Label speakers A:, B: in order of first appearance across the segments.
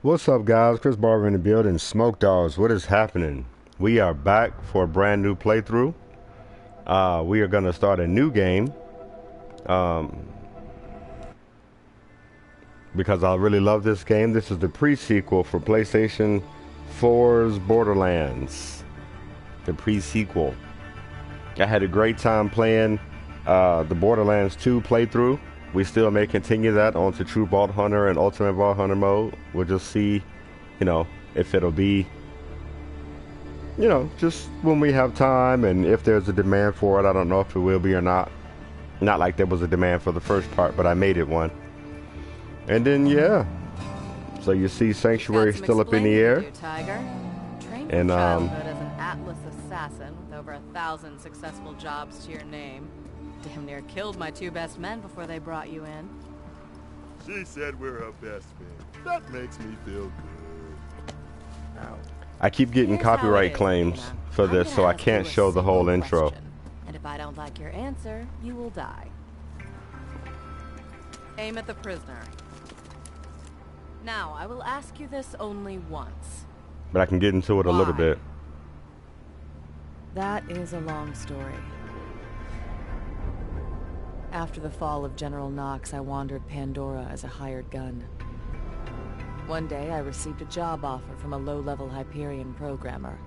A: What's up, guys? Chris Barber in the building. Smoke Dogs, what is happening? We are back for a brand new playthrough. We are going to start a new game because I really love this game. This is the pre-sequel for PlayStation 4's Borderlands. The pre-sequel. I had a great time playing the Borderlands 2 playthrough. We still may continue that onto True Vault Hunter and Ultimate Vault Hunter mode. We'll just see, if it'll be, just when we have time and if there's a demand for it. I don't know if it will be or not. Not like there was a demand for the first part, but I made it one. And then, yeah. So you see Sanctuary still up in the air.
B: And childhood as an Atlas assassin with over 1,000 successful jobs to your name. Damn near killed my two best men before they brought you in.
C: She said we're her best friend. That makes me feel good.
A: Ow. I keep getting copyright claims for this, so I can't show the whole intro.
B: And if I don't like your answer, you will die. Aim at the prisoner. Now, I will ask you this only once.
A: But I can get into it a little bit.
B: That is a long story. After the fall of General Knox, I wandered Pandora as a hired gun. One day, I received a job offer from a low-level Hyperion programmer.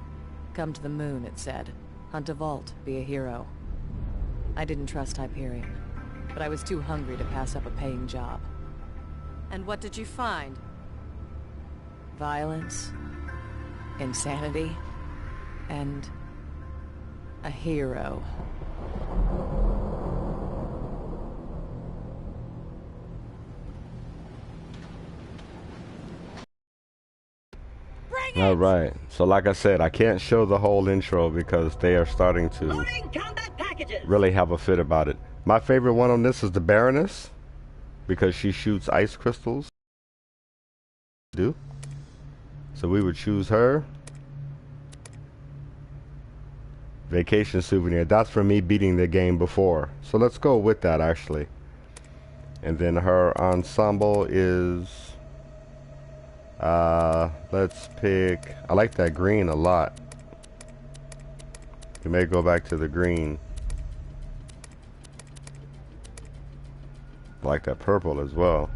B: Come to the moon, it said. Hunt a vault, be a hero. I didn't trust Hyperion, but I was too hungry to pass up a paying job. And what did you find? Violence, insanity, and a hero.
A: All right. So like I said, I can't show the whole intro because they are starting to really have a fit about it. My favorite one on this is the Baroness because she shoots ice crystals. So we would choose her. Vacation souvenir. That's for me beating the game before. So let's go with that actually. And then her ensemble is... let's pick... I like that green a lot. We may go back to the green. I like that purple as well.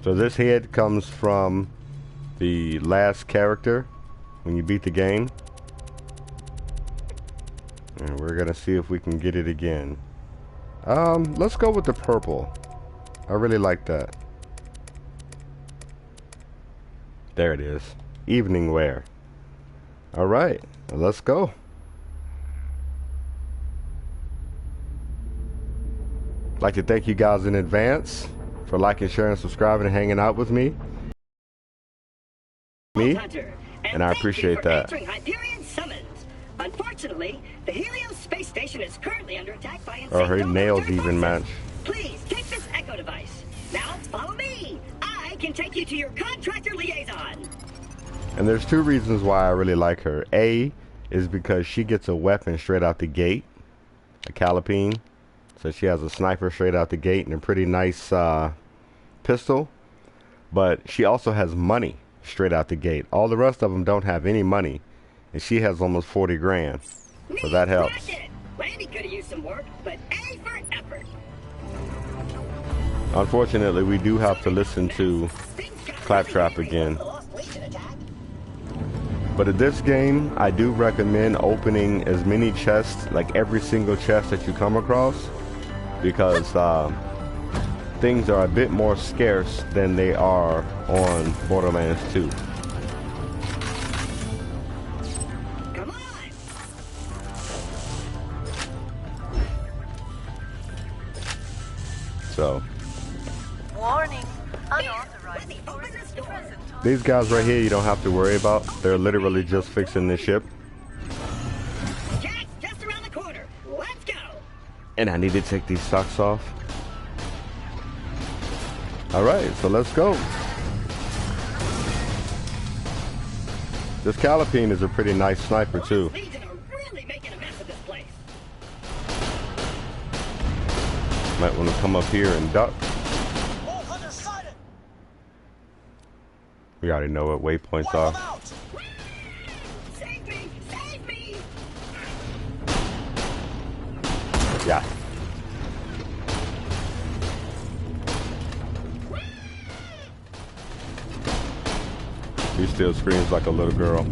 A: So this head comes from the last character when you beat the game. And we're gonna see if we can get it again. Let's go with the purple. I really like that. There it is. Evening wear. Alright, let's go. I'd like to thank you guys in advance for liking, sharing, subscribing, and hanging out with me. And I appreciate that.
D: Unfortunately, the Helios space station is currently under attack by
A: insane her nails even match.
D: Please take this echo device. Now follow me. I can take you to your contractor liaison.
A: And there's two reasons why I really like her. A is because she gets a weapon straight out the gate, a Calipine. So she has a sniper straight out the gate and a pretty nice pistol. But she also has money straight out the gate. All the rest of them don't have any money, and she has almost 40 grand. So that helps.
D: Landy could have used some work, but A for effort.
A: Unfortunately, we do have to listen to Claptrap again. But in this game, I do recommend opening as many chests, like every single chest that you come across, because things are a bit more scarce than they are on Borderlands 2.
D: Come on.
A: So,
B: Warning. Unauthorized forces present.
A: these guys right here you don't have to worry about. They're literally just fixing the ship.
D: Jack's just around the corner. Let's go.
A: And I need to take these socks off. Alright, so let's go. This Calipine is a pretty nice sniper too.
D: Legion are really making a mess of this place.
A: Might want to come up here and duck. We already know what waypoints are.
D: Save me! Save me!
A: Yeah. He still screams like a little girl.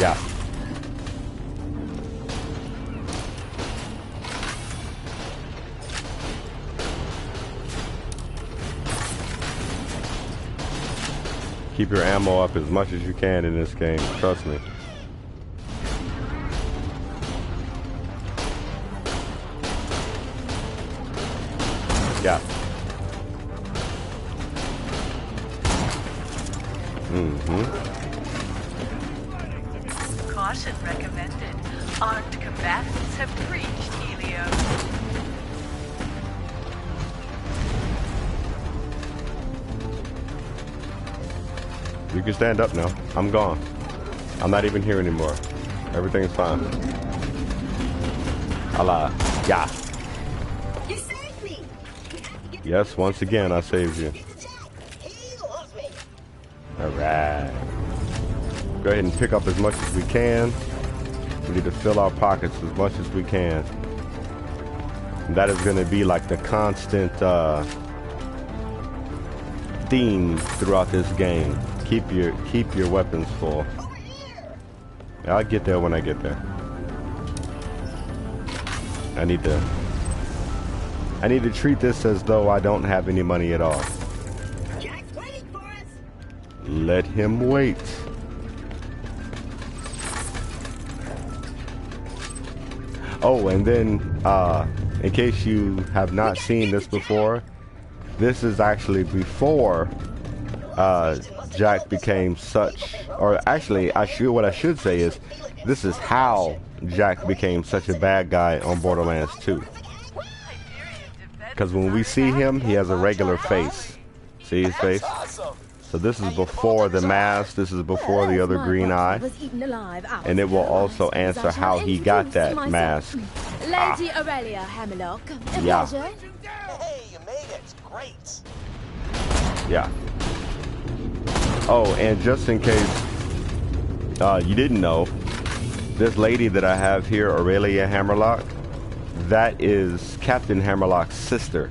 A: Yeah. Keep your ammo up as much as you can in this game, trust me. Yeah.
E: Caution recommended. Armed combatants have breached Helio.
A: You can stand up now. I'm gone. I'm not even here anymore. Everything's fine. Allah. Yeah.
D: You saved me!
A: Yes, once again, I saved you.
D: He loves me!
A: Alright. Go ahead and pick up as much as we can. We need to fill our pockets as much as we can. And that is going to be like the constant theme throughout this game. Keep your weapons full. I'll get there when I get there. I need to treat this as though I don't have any money at all.
D: Jack's waiting for us!
A: Let him wait. Oh, and then in case you have not seen this before, this is actually before Jack became such, or actually what I should say is this is how Jack became such a bad guy on Borderlands 2. Because when we see him, he has a regular face. See his face? So this is before the mask, this is before the other green eye. And it will also answer how he got that mask.
F: Lady Aurelia Hammerlock.
A: Yeah.
G: Hey, you made it. Great.
A: Yeah. Oh, and just in case you didn't know, this lady that I have here, Aurelia Hammerlock, that is Captain Hammerlock's sister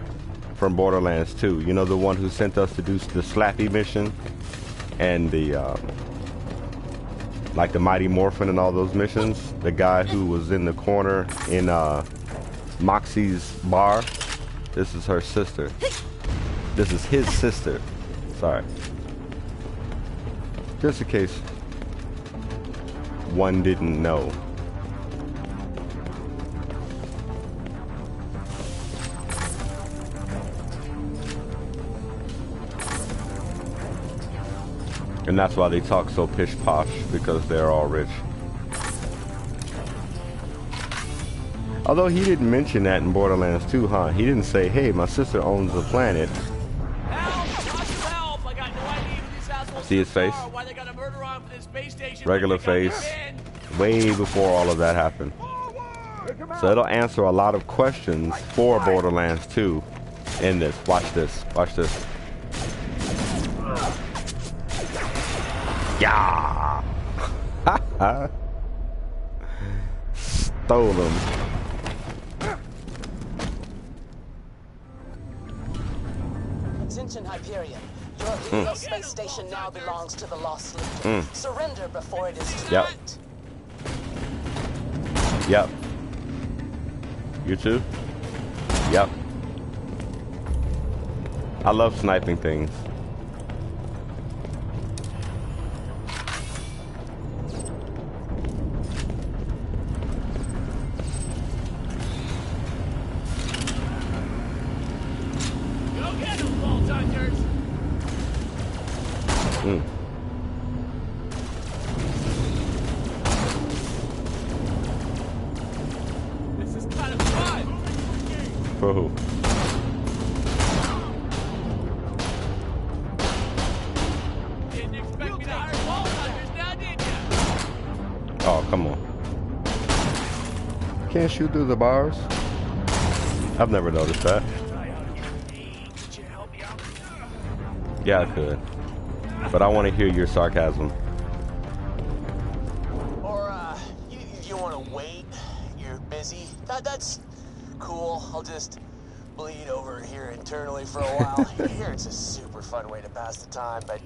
A: from Borderlands 2. You know, the one who sent us to do the Slappy mission and the like the Mighty Morphin and all those missions. The guy who was in the corner in Moxie's bar. This is her sister. This is his sister. Sorry. Just in case one didn't know. And that's why they talk so pish-posh, because they're all rich. Although he didn't mention that in Borderlands 2, huh? He didn't say, hey, my sister owns the planet.
H: Help! I got no idea who these assholes
A: See his face?
H: are, why they got a murder on for this space station.
A: Regular face. Way before all of that happened. So it'll answer a lot of questions for Borderlands 2 in this. Watch this. Watch this. Yeah! Stole him.
G: Attention, Hyperion. Your Helio space station now belongs to the Lost Legion. Surrender before it is too late.
A: Yep. You too? Yep. I love sniping things.
H: This is kind of fun.
A: For who?
H: Didn't expect me to
A: Oh, come on. Can't shoot through the bars? I've never noticed that. Yeah, I could. But I want to hear your sarcasm.
G: Or, you want to wait? You're busy? That's cool. I'll just bleed over here internally for a while. Here, it's a super fun way to pass the time, but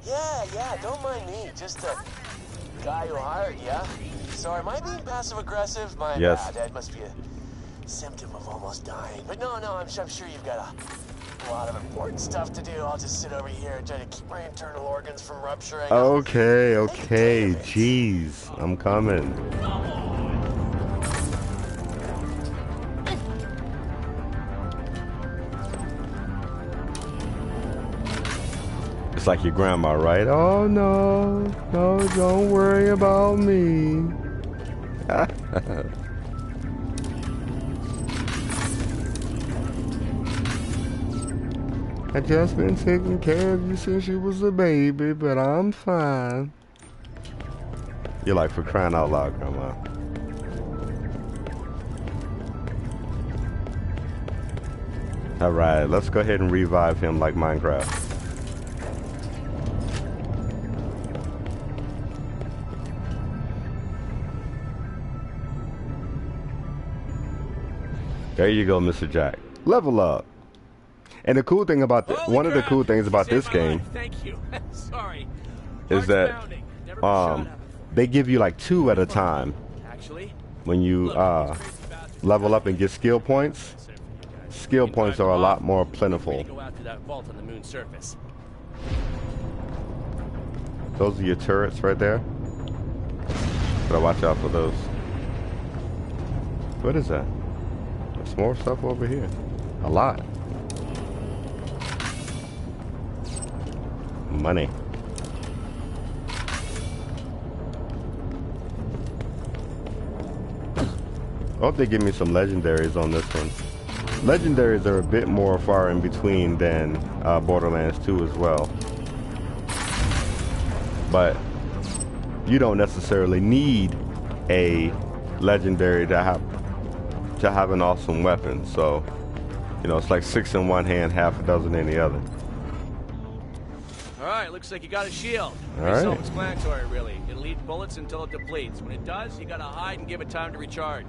G: yeah, don't mind me. Just the guy who hired you. Sorry, am I being passive-aggressive? My
A: yes.
G: That must be a symptom of almost dying. But no, I'm sure you've got a lot of important stuff to do. I'll just sit over here and try to keep my internal organs from rupturing.
A: Okay, jeez. I'm coming. It's like your grandma, right? Oh, no, don't worry about me. I just been taking care of you since you was a baby, but I'm fine. You're like, for crying out loud, Grandma. Alright, let's go ahead and revive him like Minecraft. There you go, Mr. Jack. Level up. And the cool thing about one of the cool things about this game
H: Thank you. Sorry.
A: is that they give you like 2 at a time.
H: Actually,
A: when you level up and get skill points. Skill points are a lot more plentiful.
H: go out to that vault on the moon's surface.
A: Those are your turrets right there. Gotta watch out for those. What is that? There's more stuff over here. A lot. Money. I hope they give me some legendaries on this one. Legendaries are a bit more far in between than Borderlands 2 as well. But you don't necessarily need a legendary to have an awesome weapon. So, you know, it's like 6 in one hand, half a dozen in the other.
H: Alright, looks like you got a shield.
A: Alright.
H: Self-explanatory, really. It'll eat bullets until it depletes. When it does, you gotta hide and give it time to recharge.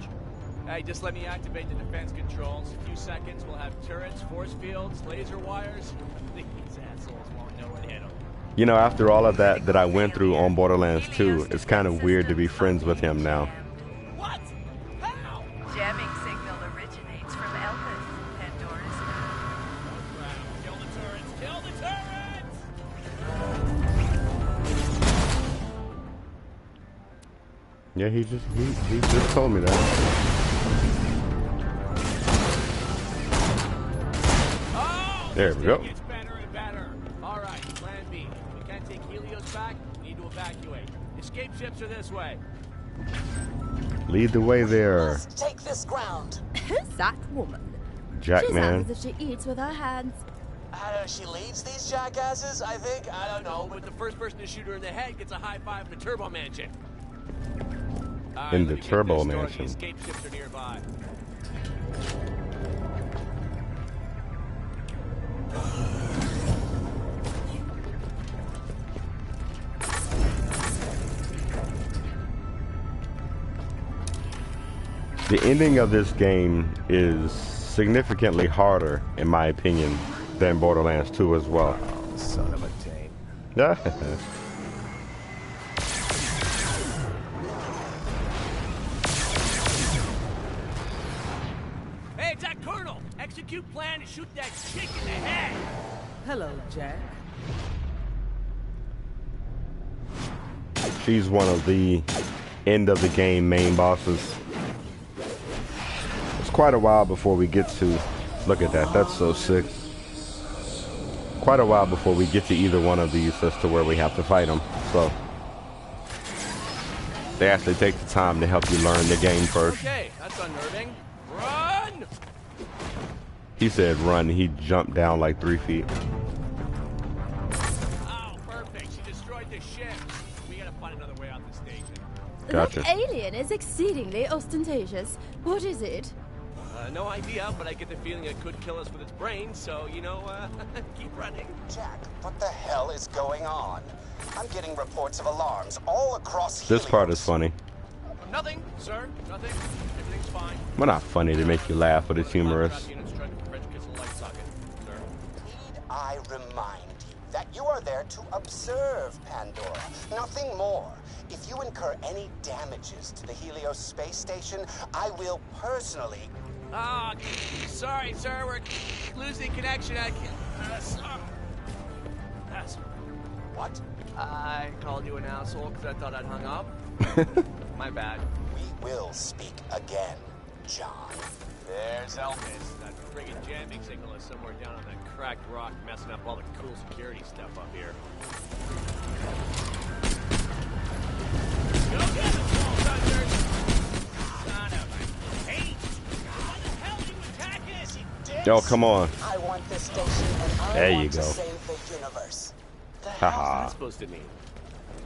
H: Hey, just let me activate the defense controls. A few seconds, we'll have turrets, force fields, laser wires. These assholes won't know what hit them.
A: You know, after all of that I went through on Borderlands 2, it's kind of weird to be friends with him now.
H: What? How?
E: Jamming signal originates from Elpis, Pandora's moon.
H: Kill the turrets! Kill the turrets!
A: Yeah, he just told me that.
H: Oh,
A: There we go.
H: Gets better and better. All right, plan B. We can't take Helios back. We need to evacuate. Escape ships are this way.
A: Lead the way there,
G: Let's take this ground.
F: Who's that woman?
A: Jack
F: She
A: man.
F: sounds as if she eats with her hands.
G: I don't know, she leads these jackasses, I think? I don't know.
H: But the first person to shoot her in the head gets a high five in the turbo mansion. All right,
A: In
H: let
A: the
H: me get
A: turbo
H: this story.
A: mansion.
H: Escape ships are nearby.
A: The ending of this game is significantly harder, in my opinion, than Borderlands 2 as well.
G: Son of a taint.
H: Hey, it's that Colonel. Execute plan to shoot that chick in the head.
B: Hello, Jack.
A: She's one of the end of the game main bosses. It's quite a while before we get to... Look at that, that's so sick. Quite a while before we get to either one of these as to where we have to fight them. So they actually take the time to help you learn the game first.
H: Okay, that's unnerving. Run!
A: He said run, he jumped down like 3 feet.
H: Oh, perfect. She destroyed the ship. We gotta find another way out the station.
A: Gotcha.
F: That alien is exceedingly ostentatious. What is it?
H: No idea, but I get the feeling it could kill us with its brain, so, you know, keep running.
G: Jack, what the hell is going on? I'm getting reports of alarms all across
A: This part
G: Helios.
A: is funny.
H: Nothing, sir. Nothing. Everything's fine.
A: Well, not funny to make you laugh, but it's humorous.
H: Need
G: I remind you that you are there to observe Pandora, nothing more. If you incur any damages to the Helios space station, I will personally...
H: Ah, sorry, sir. We're losing connection.
G: What?
H: I called you an asshole because I thought I'd hung up. My bad.
G: We will speak again, John.
H: There's Elvis. That friggin' jamming signal is somewhere down on that cracked rock, messing up all the cool security stuff up here. Go get him, small touchers! Son of a... Hey! Why the hell did you attack us, you dicks?
A: Yo, come on.
G: I want this station and I
A: There you
G: want to
A: go.
G: save the universe.
H: The hell's
A: Haha.
H: that supposed to mean?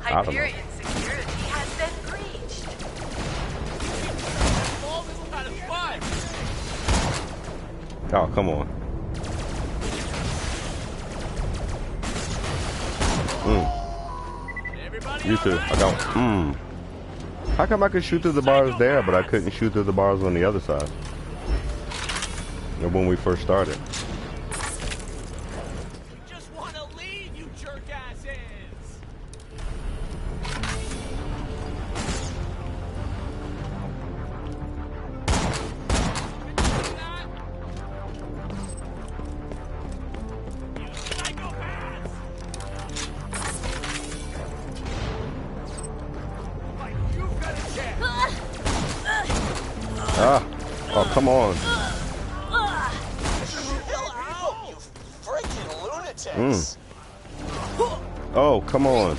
A: I don't know.
E: Hyperion security has been breached.
H: All this kind of fun!
A: Oh, come on.
H: Everybody
A: You too. I don't. How come I could shoot through the bars there, but I couldn't shoot through the bars on the other side? When we first started.
H: We just want to leave, you jerkasses! You psychopaths! Like, you've got a chance!
A: Ah. Oh, come on.
G: Chill out, you freaking lunatics!
A: Oh, come on.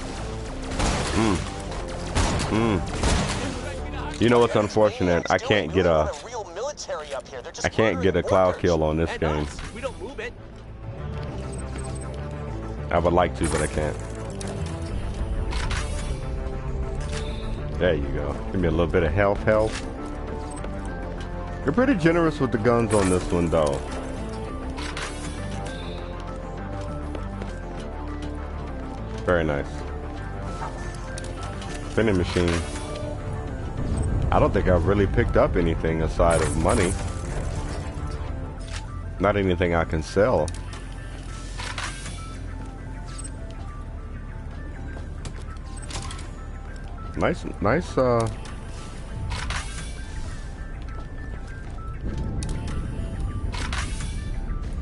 A: You know what's unfortunate? I can't get a cloud kill on this
H: And
A: game.
H: us, we don't move it.
A: I would like to, but I can't. There you go. Give me a little bit of health. You're pretty generous with the guns on this one, though. Very nice. Spinning machine. I don't think I've really picked up anything aside of money. Not anything I can sell. Nice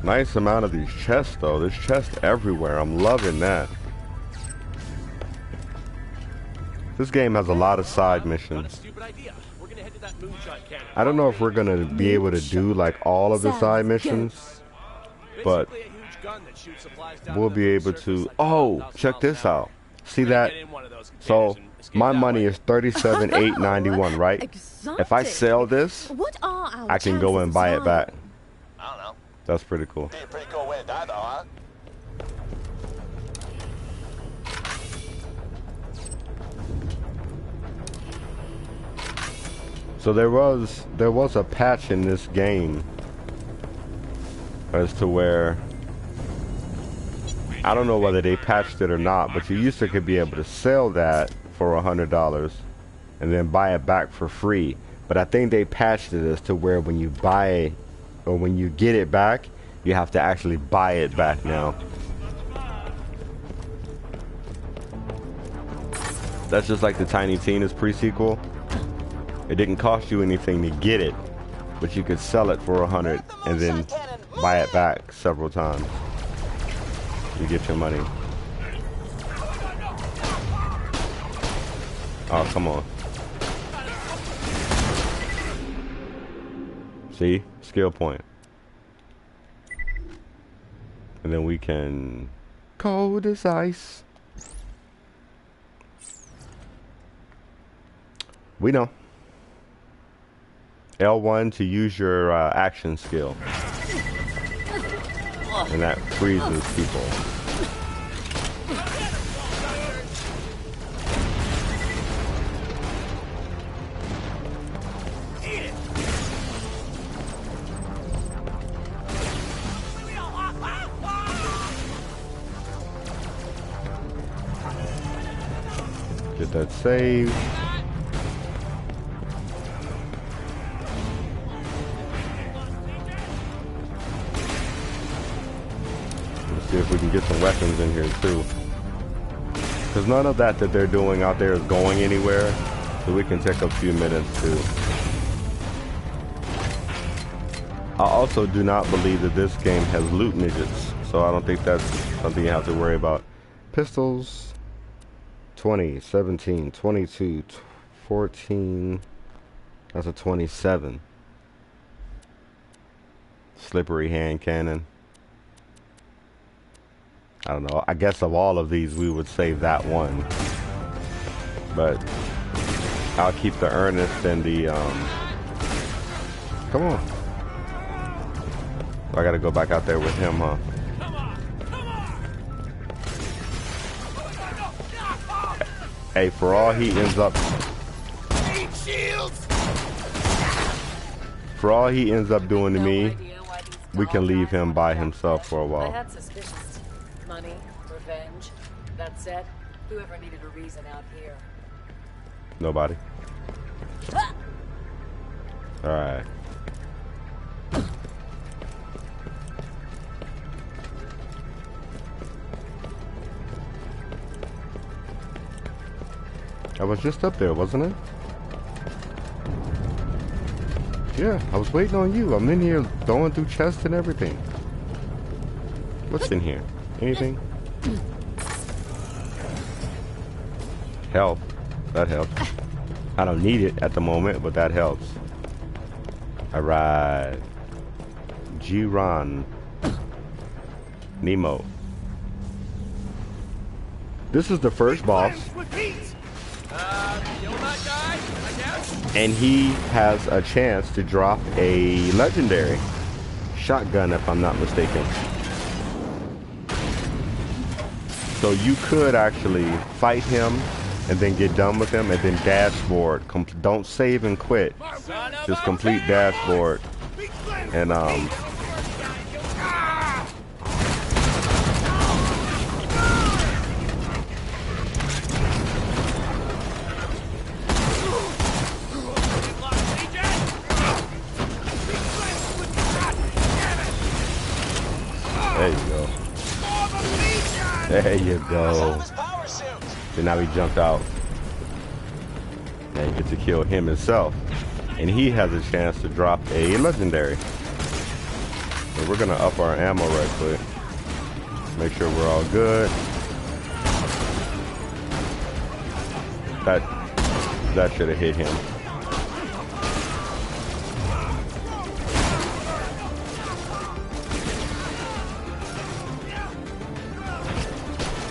A: nice amount of these chests, though. There's chests everywhere. I'm loving that. This game has a lot of side missions.
H: Stupid idea. We're gonna head to that moonshot cannon.
A: I don't know if we're gonna be able to do like all of the side missions, but
H: Basically a huge gun that shoots supplies down
A: we'll
H: to
A: be
H: the
A: able
H: surface
A: to.
H: like
A: Oh,
H: 1,000
A: check
H: miles
A: this
H: an hour.
A: out. See
H: We're gonna
A: that?
H: get in one of those
A: So
H: containers and escape
A: my
H: that
A: money
H: way.
A: is 37,891, right? If I sell this,
F: What are our
A: I can go and buy it back.
G: I don't know.
A: That's pretty cool.
G: Be a pretty cool way to die, though, huh?
A: So there was a patch in this game as to where I don't know whether they patched it or not, but you used to could be able to sell that for $100 and then buy it back for free. But I think they patched it as to where when you buy it or when you get it back, you have to actually buy it back now. That's just like the Tiny Tina's pre-sequel. It didn't cost you anything to get it, but you could sell it for $100 and then buy it back several times. You get your money. Oh, come on. See? Skill point. And then we can... Cold as ice. We know. L1 to use your action skill. And that freezes people. Get that save. Let's see if we can get some weapons in here too. Because none of that they're doing out there is going anywhere. So we can take a few minutes too. I also do not believe that this game has loot midgets. So I don't think that's something you have to worry about. Pistols. 20, 17, 22, 14. That's a 27. Slippery hand cannon. I don't know. I guess of all of these, we would save that one. But I'll keep the earnest and the Come on. I gotta go back out there with him, huh? Hey, for all he ends up doing to me, we can leave him by himself for a
B: I
A: while.
B: had suspicions. Money, revenge. That said, whoever needed a reason out here.
A: Nobody. Alright. I was just up there, wasn't it? Yeah, I was waiting on you. I'm in here going through chests and everything. What's in here? Anything? Help. That helps. I don't need it at the moment, but that helps. Alright. G-Ron. Nemo. This is the first boss. And he has a chance to drop a legendary shotgun, if I'm not mistaken. So you could actually fight him and then get done with him and then dashboard. Don't save and quit. Just complete dashboard. And there you go. There you go. So now he jumped out. And you get to kill him himself. And he has a chance to drop a legendary. So we're gonna up our ammo right quick. Make sure we're all good. That should have hit him.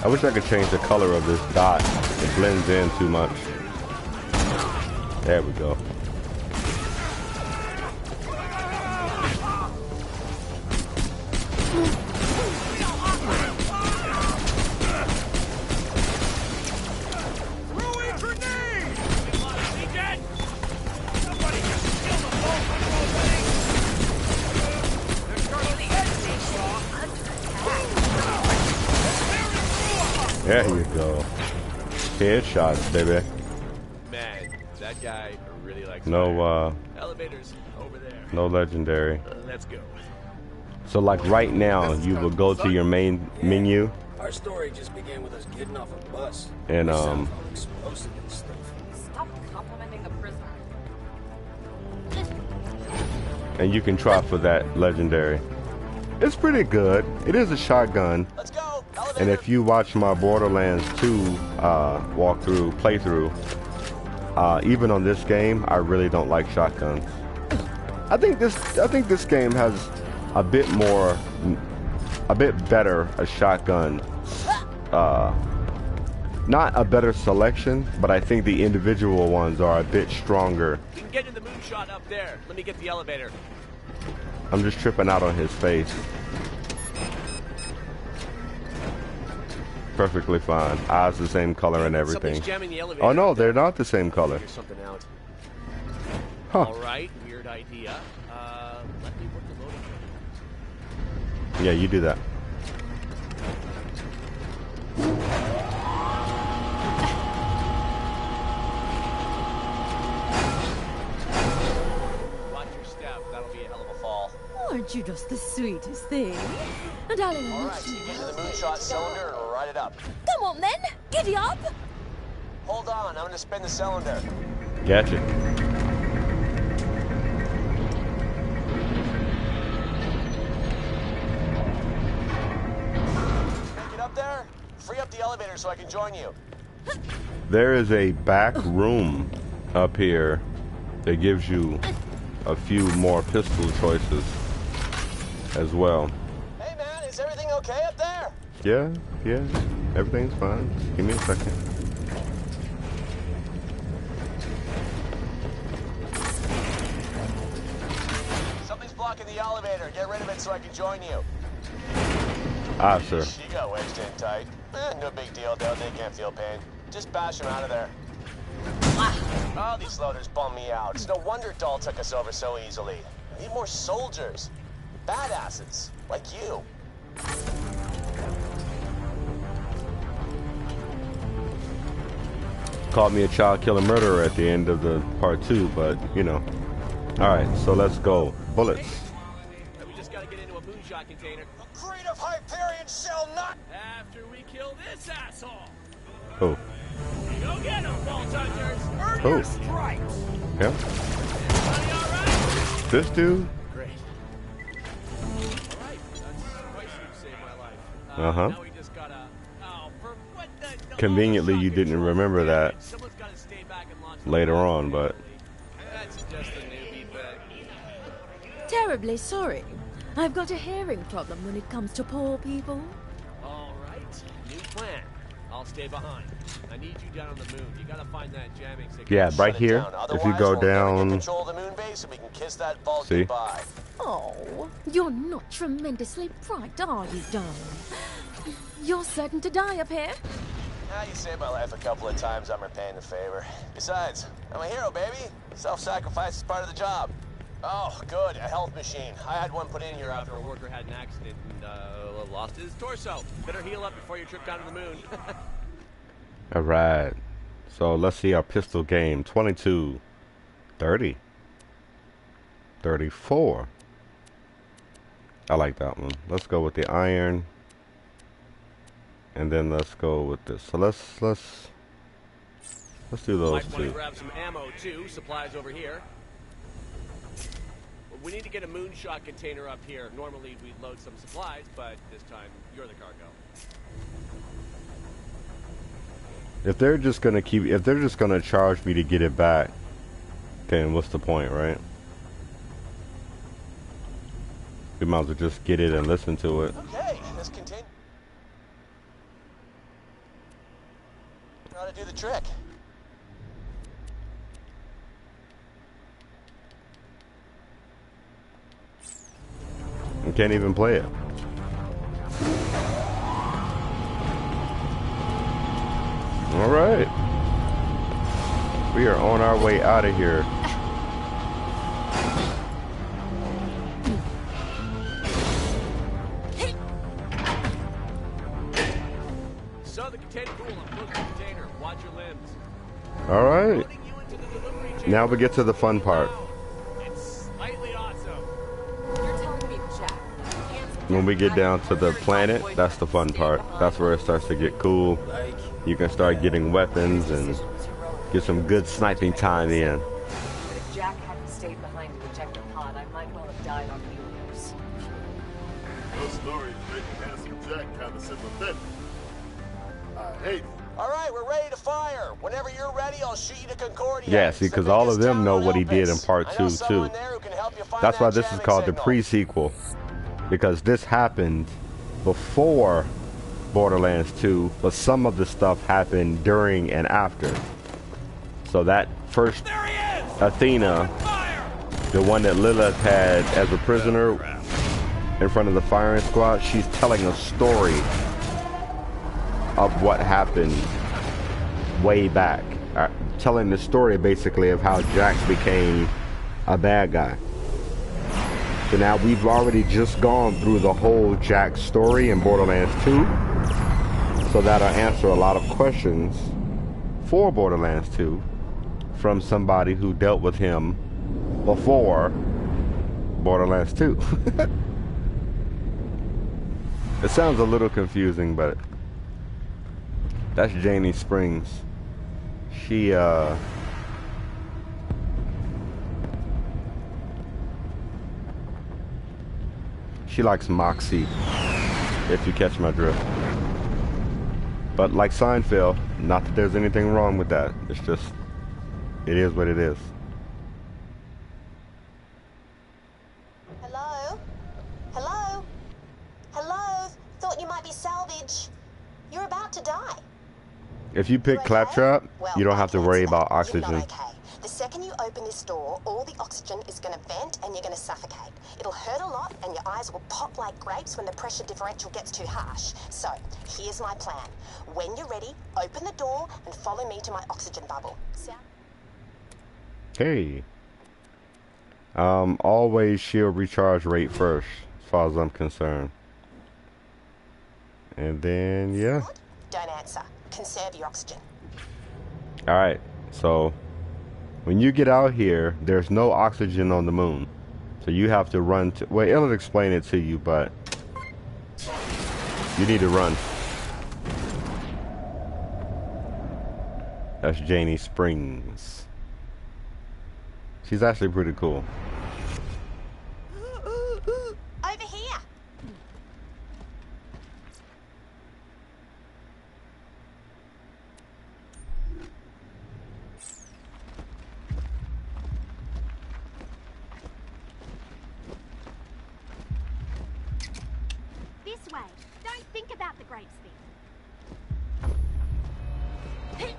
A: I wish I could change the color of this dot. It blends in too much. There we go. There you go. Headshots, baby.
H: Man, that guy really likes
A: no
H: elevators over there.
A: No legendary.
H: Let's go.
A: So like right now, you will go to your main menu.
I: Our story just began with us getting off a bus.
A: And
I: explosive and stuff.
B: Stop complimenting the prisoner.
A: and you can try for that legendary. It's pretty good. It is a shotgun.
G: Let's go. Elevator.
A: And if you watch my Borderlands 2 playthrough, even on this game, I really don't like shotguns. I think this game has a bit better a shotgun. Not a better selection, but I think the individual ones are a bit stronger.
H: You can get in the moonshot up there. Let me get the elevator.
A: I'm just tripping out on his face. Perfectly fine. Eyes the same color and everything.
H: Something's jamming the elevator.
A: Oh no, they're not the same color.
H: Figure something out.
A: Huh.
H: All right, weird idea. Let me work the loading.
A: Yeah, you do that.
F: you just the sweetest thing? Darling,
G: All right, you get to the moonshot cylinder and ride it up.
F: come on then, giddy up.
G: Hold on, I'm gonna spin the cylinder.
A: Gotcha.
G: Make it up there? Free up the elevator so I can join you.
A: There is a back room up here that gives you a few more pistol choices as well.
G: Hey man, is everything okay up there?
A: Yeah, everything's fine. Give me a second.
G: Something's blocking the elevator. Get rid of it so I can join you.
A: Ah, sir.
G: She got wedged in tight. No big deal though, they can't feel pain. Just bash them out of there. Oh, these loaders bum me out. It's no wonder Dahl took us over so easily. We need more soldiers. Badasses. Like you.
A: Called me a child killer murderer at the end of the part 2, but you know. Alright, so let's go. Bullets.
H: We just gotta get into a moonshot container.
G: Creed of Hyperion shall not.
H: After we kill this asshole.
A: Oh.
H: Go get him, Vault Hunters. Earn
A: Oh.
H: your stripes.
A: Yeah.
H: Everybody all right?
A: This dude.
H: Great. All right, that's twice you've saved my life.
A: Uh-huh.
H: Now we just gotta. Oh, for what the?
A: Conveniently,
H: shot
A: you didn't
H: control.
A: remember
H: Damn
A: that
H: it, someone's gotta stay back and launch
A: later
H: the
A: on, but
H: That's just a newbie, but.
F: Terribly sorry. I've got a hearing problem when it comes to poor people.
H: All right, new plan. I'll stay behind. I need you down on the moon. You gotta find that jamming signal.
A: yeah, right
G: Shut it
A: here.
G: down.
A: If you
G: Otherwise,
A: go
G: we'll never get
A: down,
G: control of the moon base and we can kiss that vault
A: See?
G: goodbye.
F: Oh, you're not tremendously bright, are you, darling? You're certain to die up here.
G: Now you saved my life a couple of times. I'm repaying the favor. Besides, I'm a hero, baby. Self-sacrifice is part of the job. Oh, good. A health machine. I had one put in here
H: After
G: after
H: a worker had an accident and lost his torso. Better heal up before your trip down to the moon.
A: alright. So let's see our pistol game. 22, 30, 34. I like that one. Let's go with the iron. And then let's go with this. So let's do those
H: Might want to
A: two.
H: grab some ammo too. Supplies over here. We need to get a moonshot container up here. Normally we'd load some supplies, but this time you're the cargo.
A: If they're just gonna charge me to get it back, then what's the point, right? We might as well just get it and listen to it.
G: Okay, let's continue. How to do the trick.
A: You can't even play it. All right. We are on our way out of here.
H: So the container cool. I'm close to the container. Watch your limbs.
A: All right.
H: Loading you into the delivery chamber.
A: Now we get to the fun part.
H: It's slightly awesome.
B: You're telling me, Jack.
A: When we get down to the planet, that's the fun part. That's where it starts to get cool. You can start getting weapons and get some good sniping time in.
B: But if Jack hadn't stayed behind to protect the pod, I might well have died on Helios.
C: Those stories make handsome Jack kind of sympathetic. I hate it.
G: All right, we're ready to fire. Whenever you're ready, I'll shoot you to Concordia.
A: Yeah,
G: It's
A: see,
G: the
A: because all of
G: biggest
A: them
G: town
A: know
G: on
A: what he did in
G: Elpis.
A: part
G: I know
A: 2
G: someone
A: too.
G: there who can help you find
A: That's why
G: that
A: this is
G: jamming
A: called the
G: signal.
A: pre-sequel, because this happened before Borderlands 2, but some of the stuff happened during and after. So that first Athena, the one that Lilith had as a prisoner in front of the firing squad, she's telling a story of what happened way back. Telling the story basically of how Jack became a bad guy. So now we've already just gone through the whole Jack story in Borderlands 2. So that'll answer a lot of questions for Borderlands 2 from somebody who dealt with him before Borderlands 2. It sounds a little confusing, but that's Janie Springs. She likes Moxie, if you catch my drift. But like Seinfeld, not that there's anything wrong with that. It's just, it is what it is.
J: Hello? Hello? Hello? Thought you might be salvage. You're about to die.
A: If you pick Claptrap, you don't have to worry about oxygen.
J: You're not okay. The second you open this door, all the oxygen is going to vent and you're going to suffocate. It'll hurt a lot and your eyes will pop like grapes when the pressure differential gets too harsh. So, here's my plan. When you're ready, open the door and follow me to my oxygen bubble.
A: Hey. Always shield recharge rate first, as far as I'm concerned. And then, yeah.
J: Don't answer. Conserve your oxygen.
A: Alright, so when you get out here, there's no oxygen on the moon. So you have to run to... Well, it'll explain it to you, but you need to run. That's Janie Springs. She's actually pretty cool.
J: Over here.
F: This way. Don't think about the grapes bit.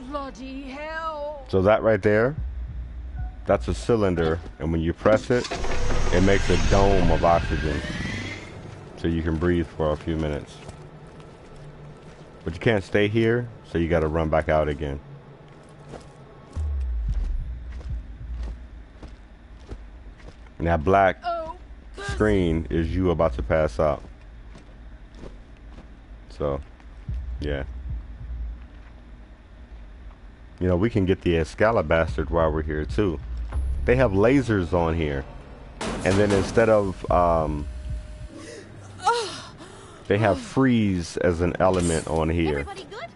F: Bloody hell.
A: So that right there, that's a cylinder, and when you press it, it makes a dome of oxygen. So you can breathe for a few minutes. But you can't stay here, so you gotta run back out again. And that black screen is you about to pass out. So, yeah. You know, we can get the Excalibur while we're here too. They have lasers on here. And then instead of, they have freeze as an element on here.
F: Everybody good?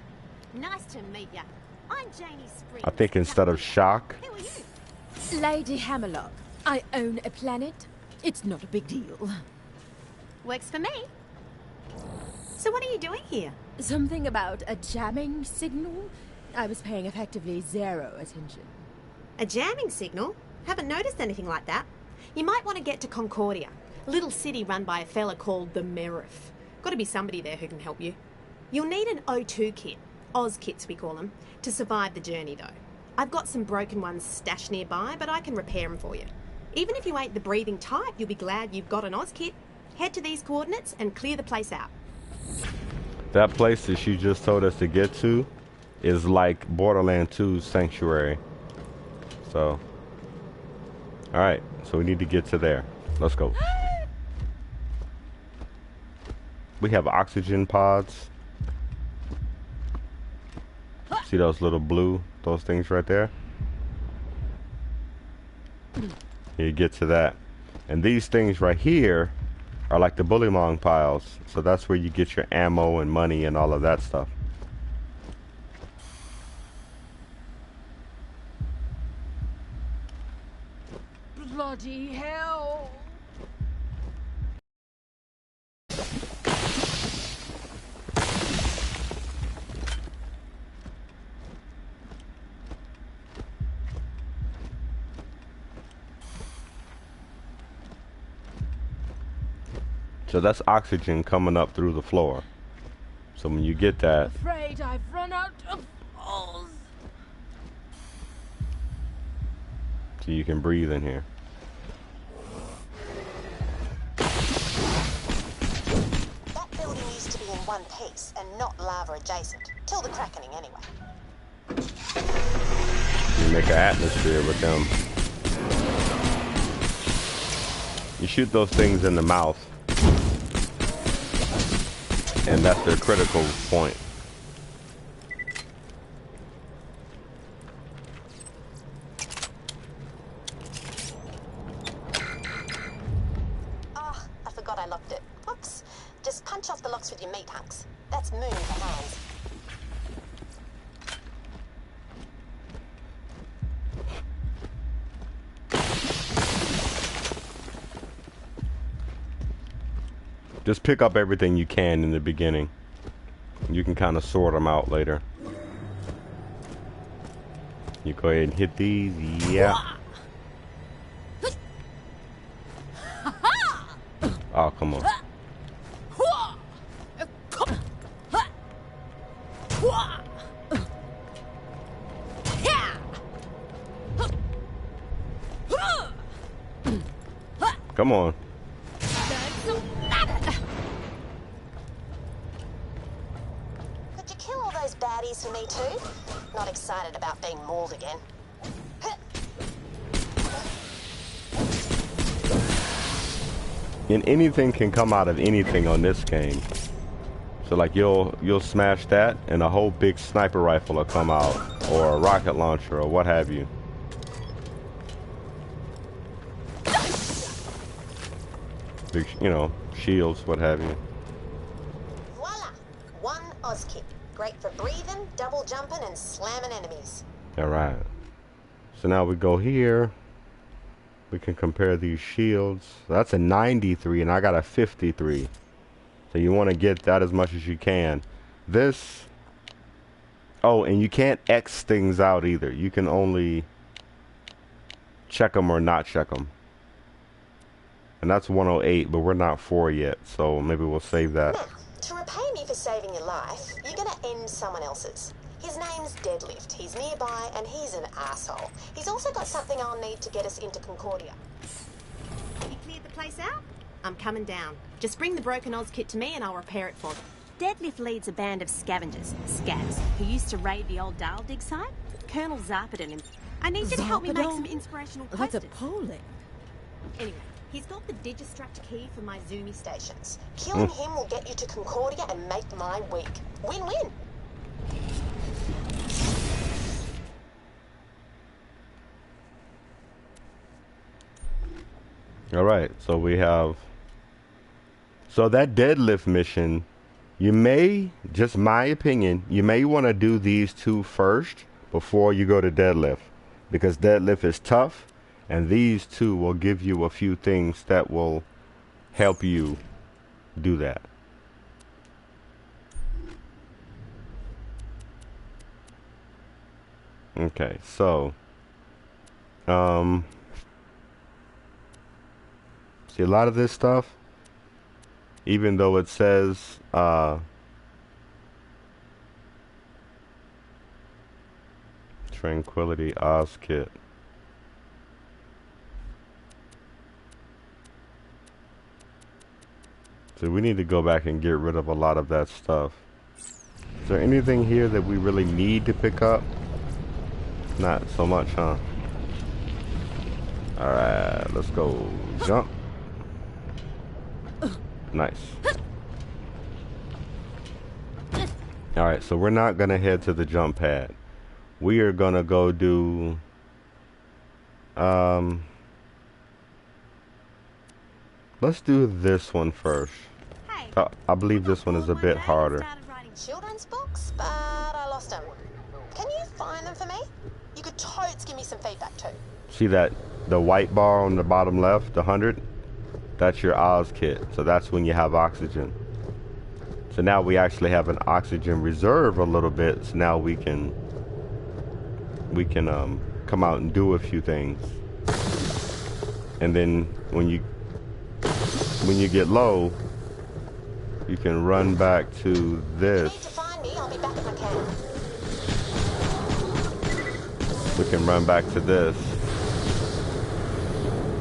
F: Nice to meet ya. I'm Janie Springs.
A: I think instead of shock.
F: Who are you? Lady Hammerlock. I own a planet. It's not a big deal.
K: Works for me. So what are you doing here?
F: Something about a jamming signal? I was paying effectively zero attention.
K: A jamming signal? Haven't noticed anything like that. You might want to get to Concordia, a little city run by a fella called the Merif. Got to be somebody there who can help you. You'll need an O2 kit, Oz kits we call them, to survive the journey though. I've got some broken ones stashed nearby, but I can repair them for you. Even if you ain't the breathing type, you'll be glad you've got an Oz kit. Head to these coordinates and clear the place out.
A: That place that she just told us to get to is like Borderlands 2's Sanctuary. So, alright, so we need to get to there. Let's go. We have oxygen pods. See those little blue, those things right there? You get to that. And these things right here are like the bullymong piles. So that's where you get your ammo and money and all of that stuff.
F: Bloody hell.
A: So that's oxygen coming up through the floor. So when you get that,
F: Afraid I've run out of Oz.
A: so you can breathe in here.
J: That building used to be in one piece and not lava adjacent. Till the crackening anyway.
A: You make an atmosphere with them. You shoot those things in the mouth. And that's their critical point.
J: Ah, I forgot I locked it. Whoops. Just punch off with your meat hunks. That's moon for hands.
A: Just pick up everything you can in the beginning. You can kind of sort them out later. You go ahead and hit these. Yeah. Oh, come on. Come on.
J: Could you kill all those baddies for me too? Not excited about being mauled again.
A: And anything can come out of anything on this game. So like you'll smash that and a whole big sniper rifle will come out, or a rocket launcher, or what have you. Big, you know, shields, what have you.
J: Voila! One Oz kit. Great for breathing, double jumping, and slamming enemies.
A: Alright. So now we go here. We can compare these shields. That's a 93 and I got a 53. So you want to get that as much as you can. This... Oh, and you can't X things out either. You can only check them or not check them. And that's 108, but we're not 4 yet. So maybe we'll save that.
J: Now, to repay me for saving your life, you're going to end someone else's. His name's Deadlift. He's nearby, and he's an asshole. He's also got something I'll need to get us into Concordia.
K: You cleared the place out? I'm coming down. Just bring the broken Oz kit to me and I'll repair it for you.
L: Deadlift leads a band of scavengers, scavs, who used to raid the old Dale dig site. Colonel Zarpedon and...
K: I need you to help me make some inspirational posters.
B: That's appalling.
K: Anyway, he's got the Digistruct key for my Zoomy
J: Stations. Killing him will get you to Concordia and make mine weak. Win-win.
A: Alright, so we have... So that deadlift mission, you may, just my opinion, you may want to do these two first before you go to deadlift. Because deadlift is tough, and these two will give you a few things that will help you do that. Okay, so... See, a lot of this stuff, even though it says Tranquility Oz kit. So we need to go back and get rid of a lot of that stuff. Is there anything here that we really need to pick up? Not so much, huh? Alright, let's go. Jump. Nice. Alright, so we're not gonna head to the jump pad. We are gonna go do let's do this one first. I believe this one is a bit harder.
J: Children's books, but I lost them. Can you find them for me? You could totes give me some feedback too.
A: See that, the white bar on the bottom left, the 100? That's your Oz kit. So that's when you have oxygen. So now we actually have an oxygen reserve a little bit. So now we can come out and do a few things. And then when you get low, you can run back to this.
J: If you need to find me, I'll be back if I can.
A: We can run back to this,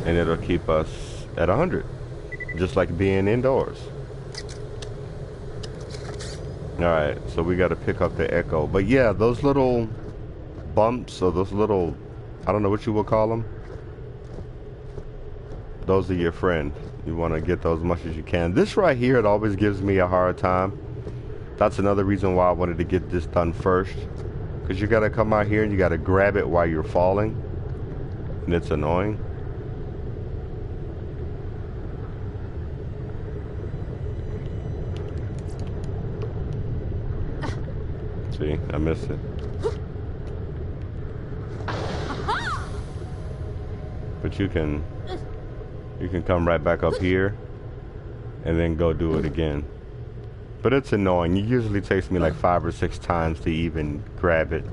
A: and it'll keep us at 100, just like being indoors. Alright, so we got to pick up the echo. But yeah, those little bumps, or those little, I don't know what you will call them, those are your friend. You want to get those as much as you can. This right here, it always gives me a hard time. That's another reason why I wanted to get this done first, because you got to come out here and you got to grab it while you're falling, and it's annoying. See, I missed it. But you can come right back up here and then go do it again. But it's annoying. It usually takes me like 5 or 6 times to even grab it.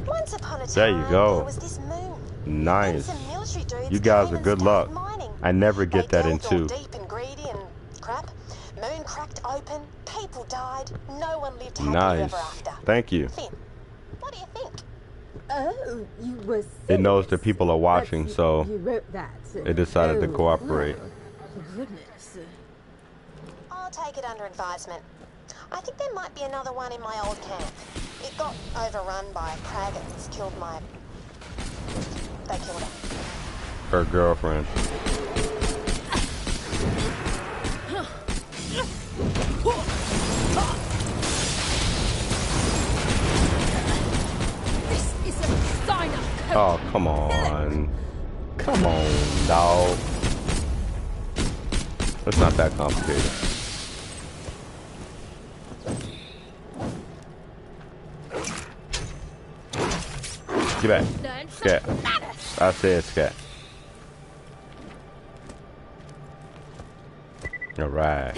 J: Once upon a time,
A: There you go.
J: there was this moon.
A: Nice.
J: Some military dudes
A: You guys
J: came
A: are
J: and
A: good
J: started
A: luck.
J: mining.
A: I never get
J: They
A: that in
J: delved all
A: 2.
J: deep and greedy and crap. Moon cracked open. People died. No one lived happily
A: Nice.
J: ever after.
A: Thank you.
J: Finn, what do you think?
M: Oh, you were
A: It knows that people are watching, so
M: You wrote that.
A: it decided to cooperate.
M: Goodness.
J: I'll take it under advisement. I think there might be another one in my old camp. It got overrun by Kragans. They killed her.
A: Her girlfriend.
F: This is a sign up.
A: Oh, come on. Come on, dog. It's not that complicated. Get back. Scat. I said scat. Alright.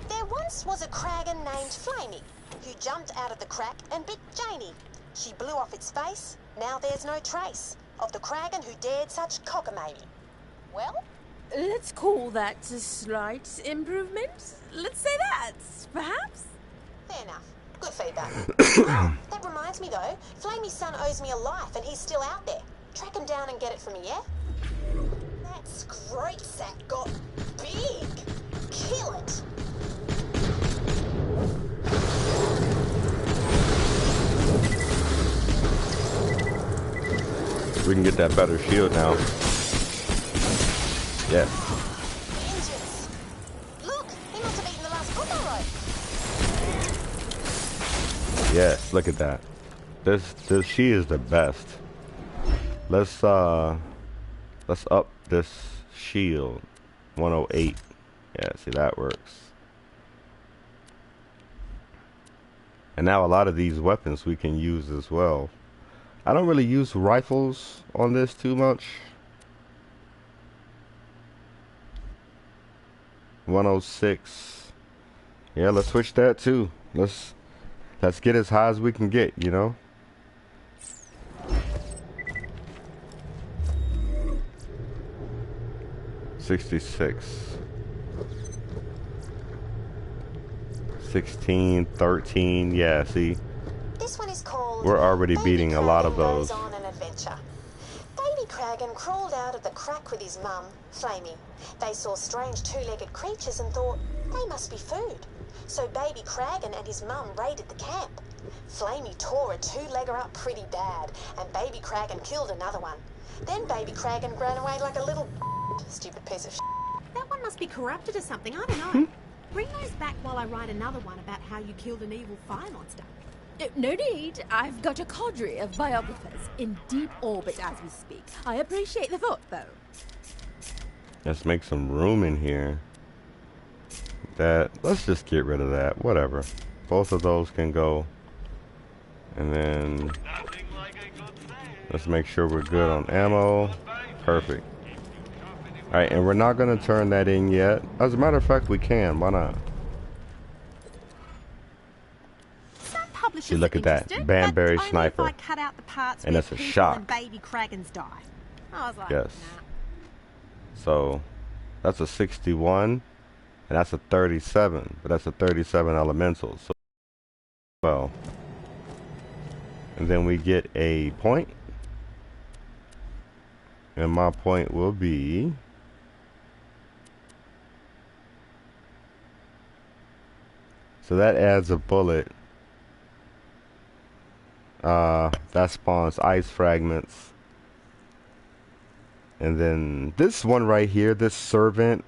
J: There once was a Kragan named Flamey who jumped out of the crack and bit Janie. She blew off its face. Now there's no trace of the Kragan who dared such cockamamie. Well,
F: Let's call that a slight improvement. Let's say that, perhaps?
J: fair enough. Good feedback. That reminds me though, Flamey's son owes me a life and he's still out there. Track him down and get it for me, yeah? That scrote sack got big. Kill it.
A: We can get that better shield now. Yes.
J: Engines. Look, he must have eaten the last cooker rope.
A: Yes, look at that. This she is the best. Let's up this shield. 108. Yeah, see that works. And now a lot of these weapons we can use as well. I don't really use rifles on this too much. 106. Yeah, let's switch that too. Let's get as high as we can get, you know. $66. 16, 13. Yeah, see.
J: This one is called
A: We're already beating a lot of those.
J: Goes on an adventure. Baby Kragan crawled out of the crack with his mum, Flamey. They saw strange two-legged creatures and thought they must be food. So Baby Kragan and his mum raided the camp. Flamey tore a two-legger up pretty bad, and Baby Kragan killed another one. Then Baby Kragan ran away like a little stupid piece of shit.
K: That one must be corrupted or something, I don't know. Bring those back while I write another one about how you killed an evil fire monster.
F: No need. I've got a cadre of biographers in deep orbit as we speak. I appreciate the thought, though.
A: Let's make some room in here. Let's just get rid of that. Whatever. Both of those can go. And then let's make sure we're good on ammo. Perfect. Alright, and we're not going to turn that in yet. As a matter of fact, we can. Why not? See, look at that. Banbury sniper. And that's a shock.
K: And baby Kragans die. I was like,
A: Yes.
K: nah.
A: So that's a 61. And that's a 37. But that's a 37 elemental. So, well. And then we get a point. And my point will be... So that adds a bullet. That spawns ice fragments. And then this one right here, this servant,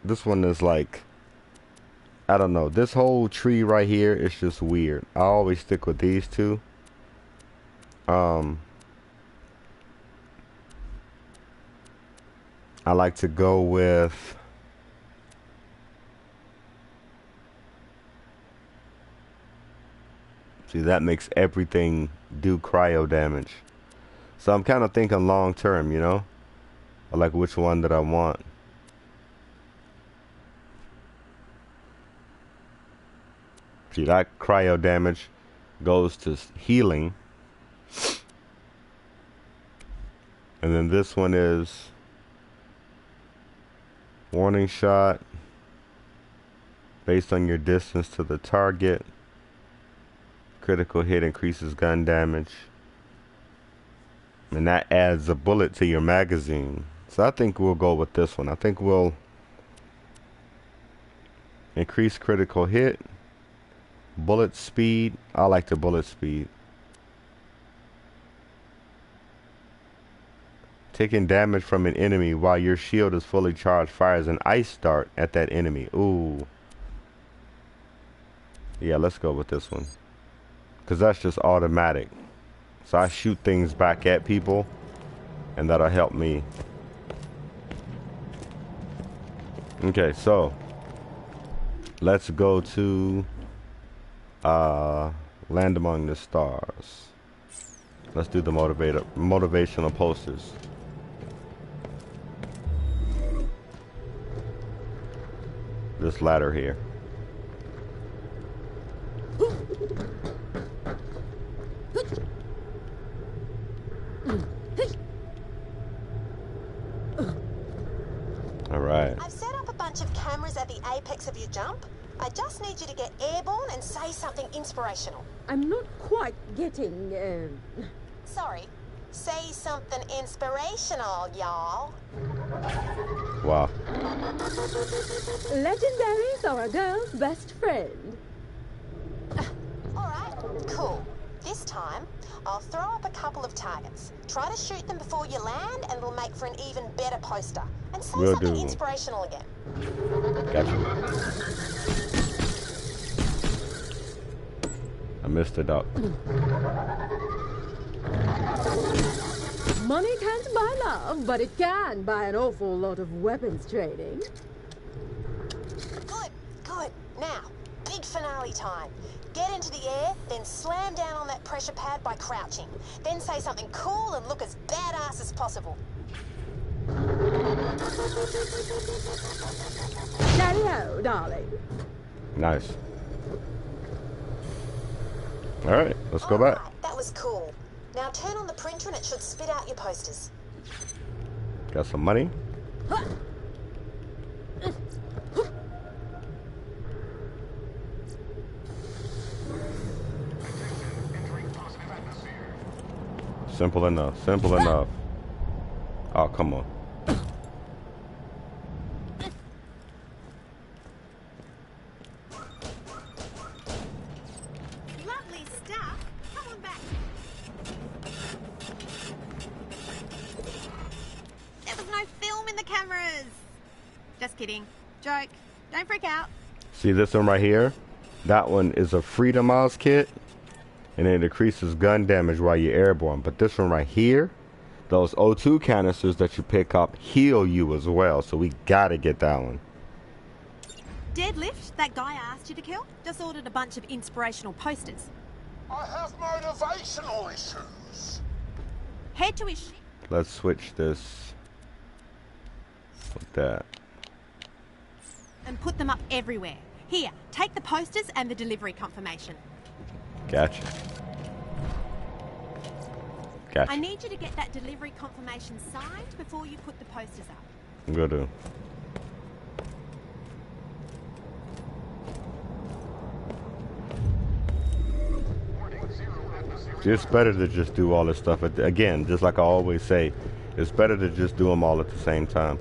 A: this one is like, I don't know, this whole tree right here is just weird. I always stick with these two. I like to go with see, that makes everything do cryo damage. So I'm kind of thinking long term, you know? I like which one that I want. See, that cryo damage goes to healing. And then this one is warning shot based on your distance to the target. Critical hit increases gun damage. And that adds a bullet to your magazine. So I think we'll go with this one. I think we'll increase critical hit. Bullet speed. I like the bullet speed. Taking damage from an enemy while your shield is fully charged fires an ice dart at that enemy. Ooh. Yeah, let's go with this one. Because that's just automatic. So I shoot things back at people. And that'll help me. Okay, so. Let's go to Land Among the Stars. Let's do the motivational posters. This ladder here. All right.
J: I've set up a bunch of cameras at the apex of your jump. I just need you to get airborne and say something inspirational.
M: I'm not quite getting,
J: Sorry. Say something inspirational, y'all.
A: Wow.
M: Legendaries are a girl's best friend.
J: Alright, cool. This time, I'll throw up a couple of targets. Try to shoot them before you land, and it'll make for an even better poster. And say
A: Will
J: something
A: do.
J: inspirational again.
A: Gotcha. I missed it up.
M: Money can't buy love, but it can buy an awful lot of weapons trading.
J: Good, good. Now, big finale time. Get into the air, then slam down on that pressure pad by crouching. Then say something cool and look as badass as possible.
M: Cheerio, darling.
A: Nice. All right, let's go back.
J: That was cool. Now turn on the printer and it should spit out your posters.
A: Got some money. Simple enough. Simple enough. Oh, come on.
K: Lovely stuff. Come on back. There was no film in the cameras. Just kidding. Joke. Don't freak out.
A: See this one right here? That one is a Freedom Miles kit. And it increases gun damage while you're airborne. But this one right here, those O2 canisters that you pick up heal you as well. So we gotta get that one.
K: Deadlift, that guy I asked you to kill, just ordered a bunch of inspirational posters.
C: I have motivational issues.
K: Head to his ship.
A: Let's switch this with that.
K: And put them up everywhere. Here, take the posters and the delivery confirmation.
A: Gotcha. Gotcha.
K: I need you to get that delivery confirmation signed before you put the posters up.
A: I'm gonna do. It's better to just do all this stuff again, just like I always say. It's better to just do them all at the same time.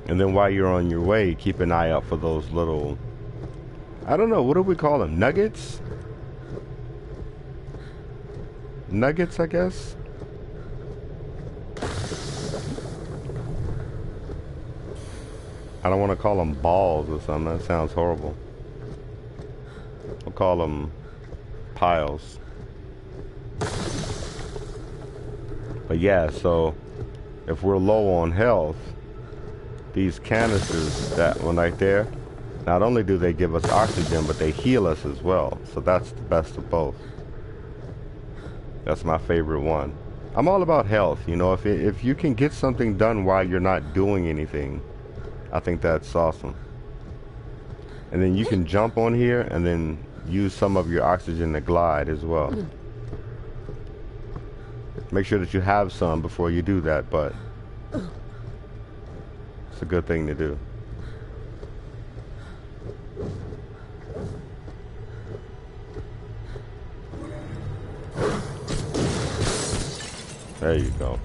A: And then while you're on your way, keep an eye out for those little, I don't know, what do we call them? Nuggets? Nuggets, I guess? I don't want to call them balls or something. That sounds horrible. call them piles. But yeah, so if we're low on health, these canisters, that one right there, not only do they give us oxygen, but they heal us as well. So that's the best of both. That's my favorite one. I'm all about health, you know. If you can get something done while you're not doing anything, I think that's awesome. And then you can jump on here and then use some of your oxygen to glide as well. Make sure that you have some before you do that, but it's a good thing to do. There you go.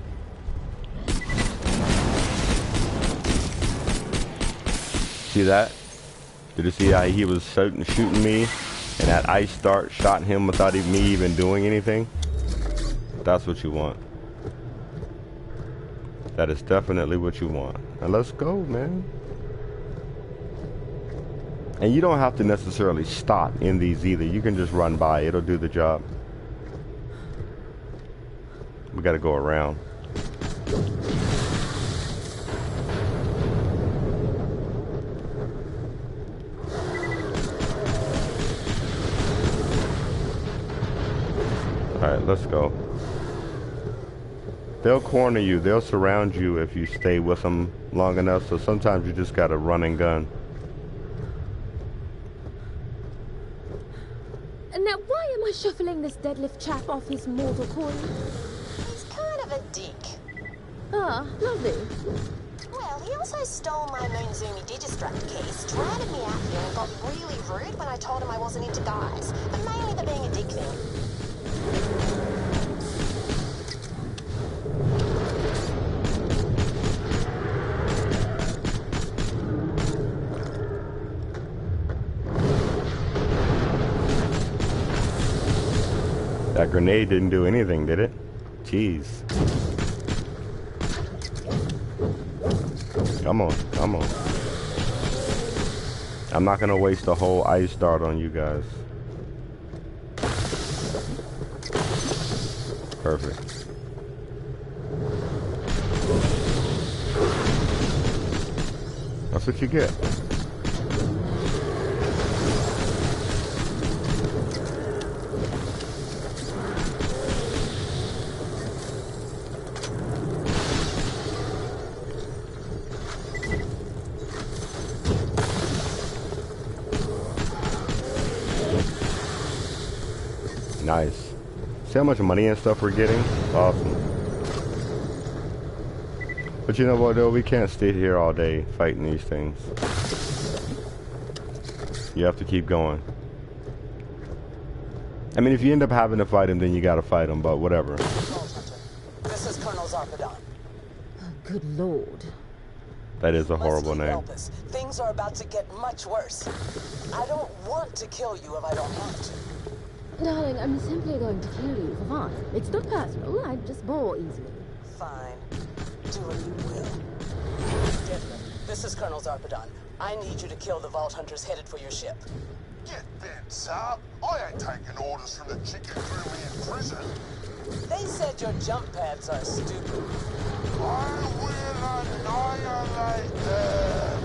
A: See that? Did you see how he was shooting me and that ice dart shot him without me even doing anything? That's what you want. That is definitely what you want. Now let's go, man. And you don't have to necessarily stop in these either. You can just run by. It'll do the job. We gotta go around. Alright, let's go. They'll corner you, they'll surround you if you stay with them long enough, so sometimes you just gotta run and gun.
F: And now why am I shuffling this deadlift chap off his mortal coil?
J: He's kind of a dick.
F: Ah, lovely.
J: Well, he also stole my Moonzoomy Digistruct key, stranded me out here, and got really rude when I told him I wasn't into guys. But mainly the being a dick thing.
A: That grenade didn't do anything, did it? Jeez. Come on, come on. I'm not gonna waste a whole ice dart on you guys. Perfect. That's what you get. Nice. See how much money and stuff we're getting? Awesome. But you know what though? We can't stay here all day fighting these things. You have to keep going. I mean, if you end up having to fight him, then you gotta fight him, but whatever.
G: This is Colonel Zarpedon.
F: Oh, good lord.
A: That is a horrible name.
G: Things are about to get much worse. I don't want to kill you if I don't have to.
F: Darling, I'm simply going to kill you for fun. It's not personal, I just bore easily.
G: Fine. Do what you will. Deadman, this is Colonel Zarpedon. I need you to kill the Vault Hunters headed for your ship.
C: Get bent, sir. I ain't taking orders from the chicken threw me in prison.
G: They said your jump pads are stupid.
C: I will annihilate them.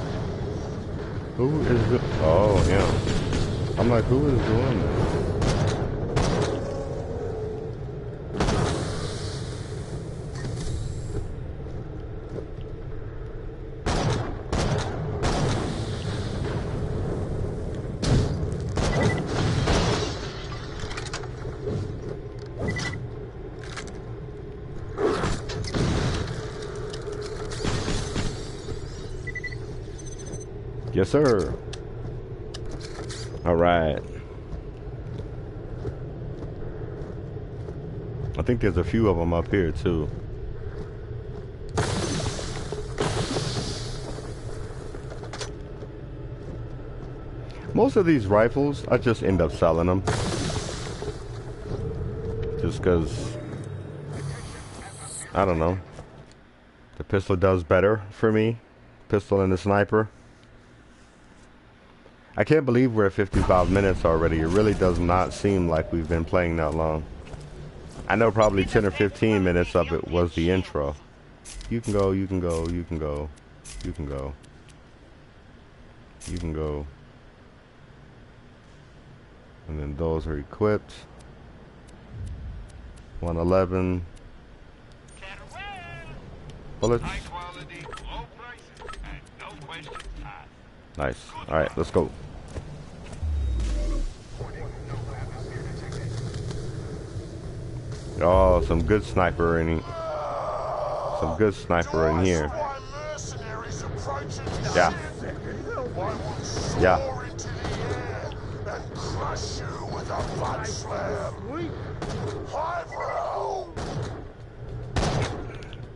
A: Who is the... Oh, yeah. I'm like, who is doing this? Yes, sir. All right. I think there's a few of them up here, too. Most of these rifles, I just end up selling them. Just because, I don't know. The pistol does better for me. Pistol and the sniper. I can't believe we're at 55 minutes already. It really does not seem like we've been playing that long. I know probably 10 or 15 minutes of it was the intro. You can go, you can go, you can go, you can go. You can go. And then those are equipped. 111. Bullets. Nice. Alright, let's go. Oh, some good sniper in here. Yeah. Yeah.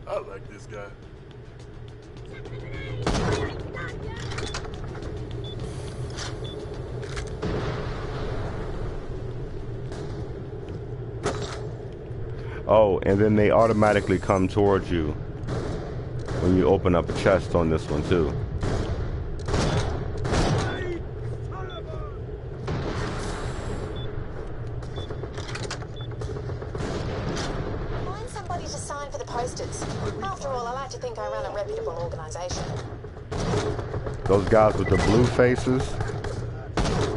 C: I like this guy.
A: Oh, and then they automatically come towards you when you open up a chest on this one too.
J: Find somebody to sign for the posters. After all, I like to think I run a reputable organization.
A: Those guys with the blue faces,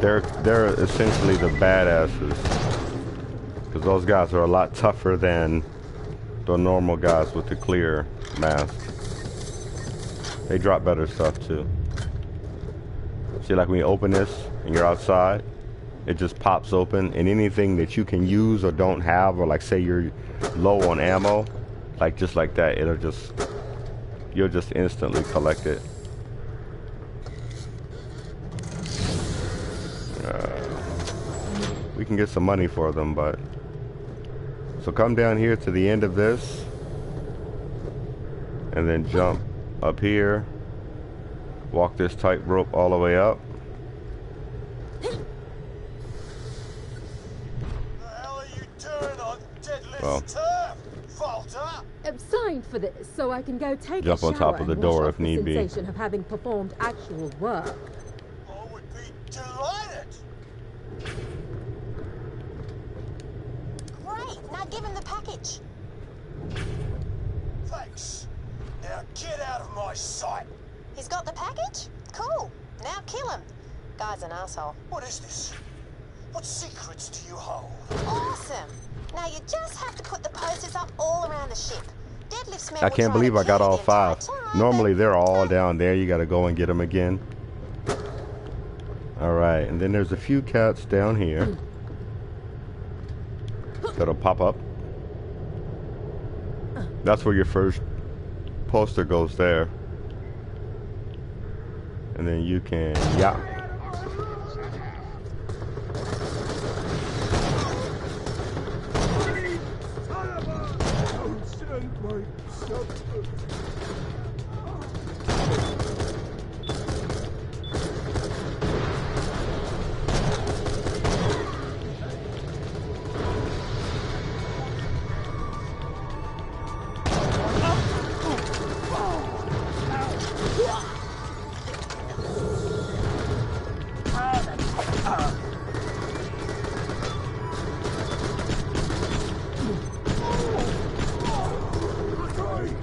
A: they're essentially the badasses. Because those guys are a lot tougher than the normal guys with the clear mask. They drop better stuff too. See, like when you open this and you're outside, it just pops open, and anything that you can use or don't have, or like say you're low on ammo, like just like that, you'll just instantly collect it. We can get some money for them, but so come down here to the end of this and then jump up here, walk this tightrope all the way up. Well,
M: Sign for this so I can go take
A: jump
M: a
A: on top
M: shower
A: of the
M: and
A: door
M: wash
A: if
M: off the
A: need be.
M: sensation of having performed actual work.
J: Great, now give him the package.
G: Thanks. Now get out of my sight.
J: He's got the package? Cool. Now kill him. Guy's an asshole.
G: What is this? What secrets do you hold?
J: Awesome. Now you just have to put the posters up all around the ship. Deadlift's men
A: I
J: will
A: can't
J: try
A: believe
J: to
A: I got
J: kill you
A: all
J: the entire
A: 5.
J: time,
A: Normally they're all down there. You gotta go and get them again. Alright, and then there's a few cats down here that'll pop up. That's where your first poster goes there. And then you can, yeah.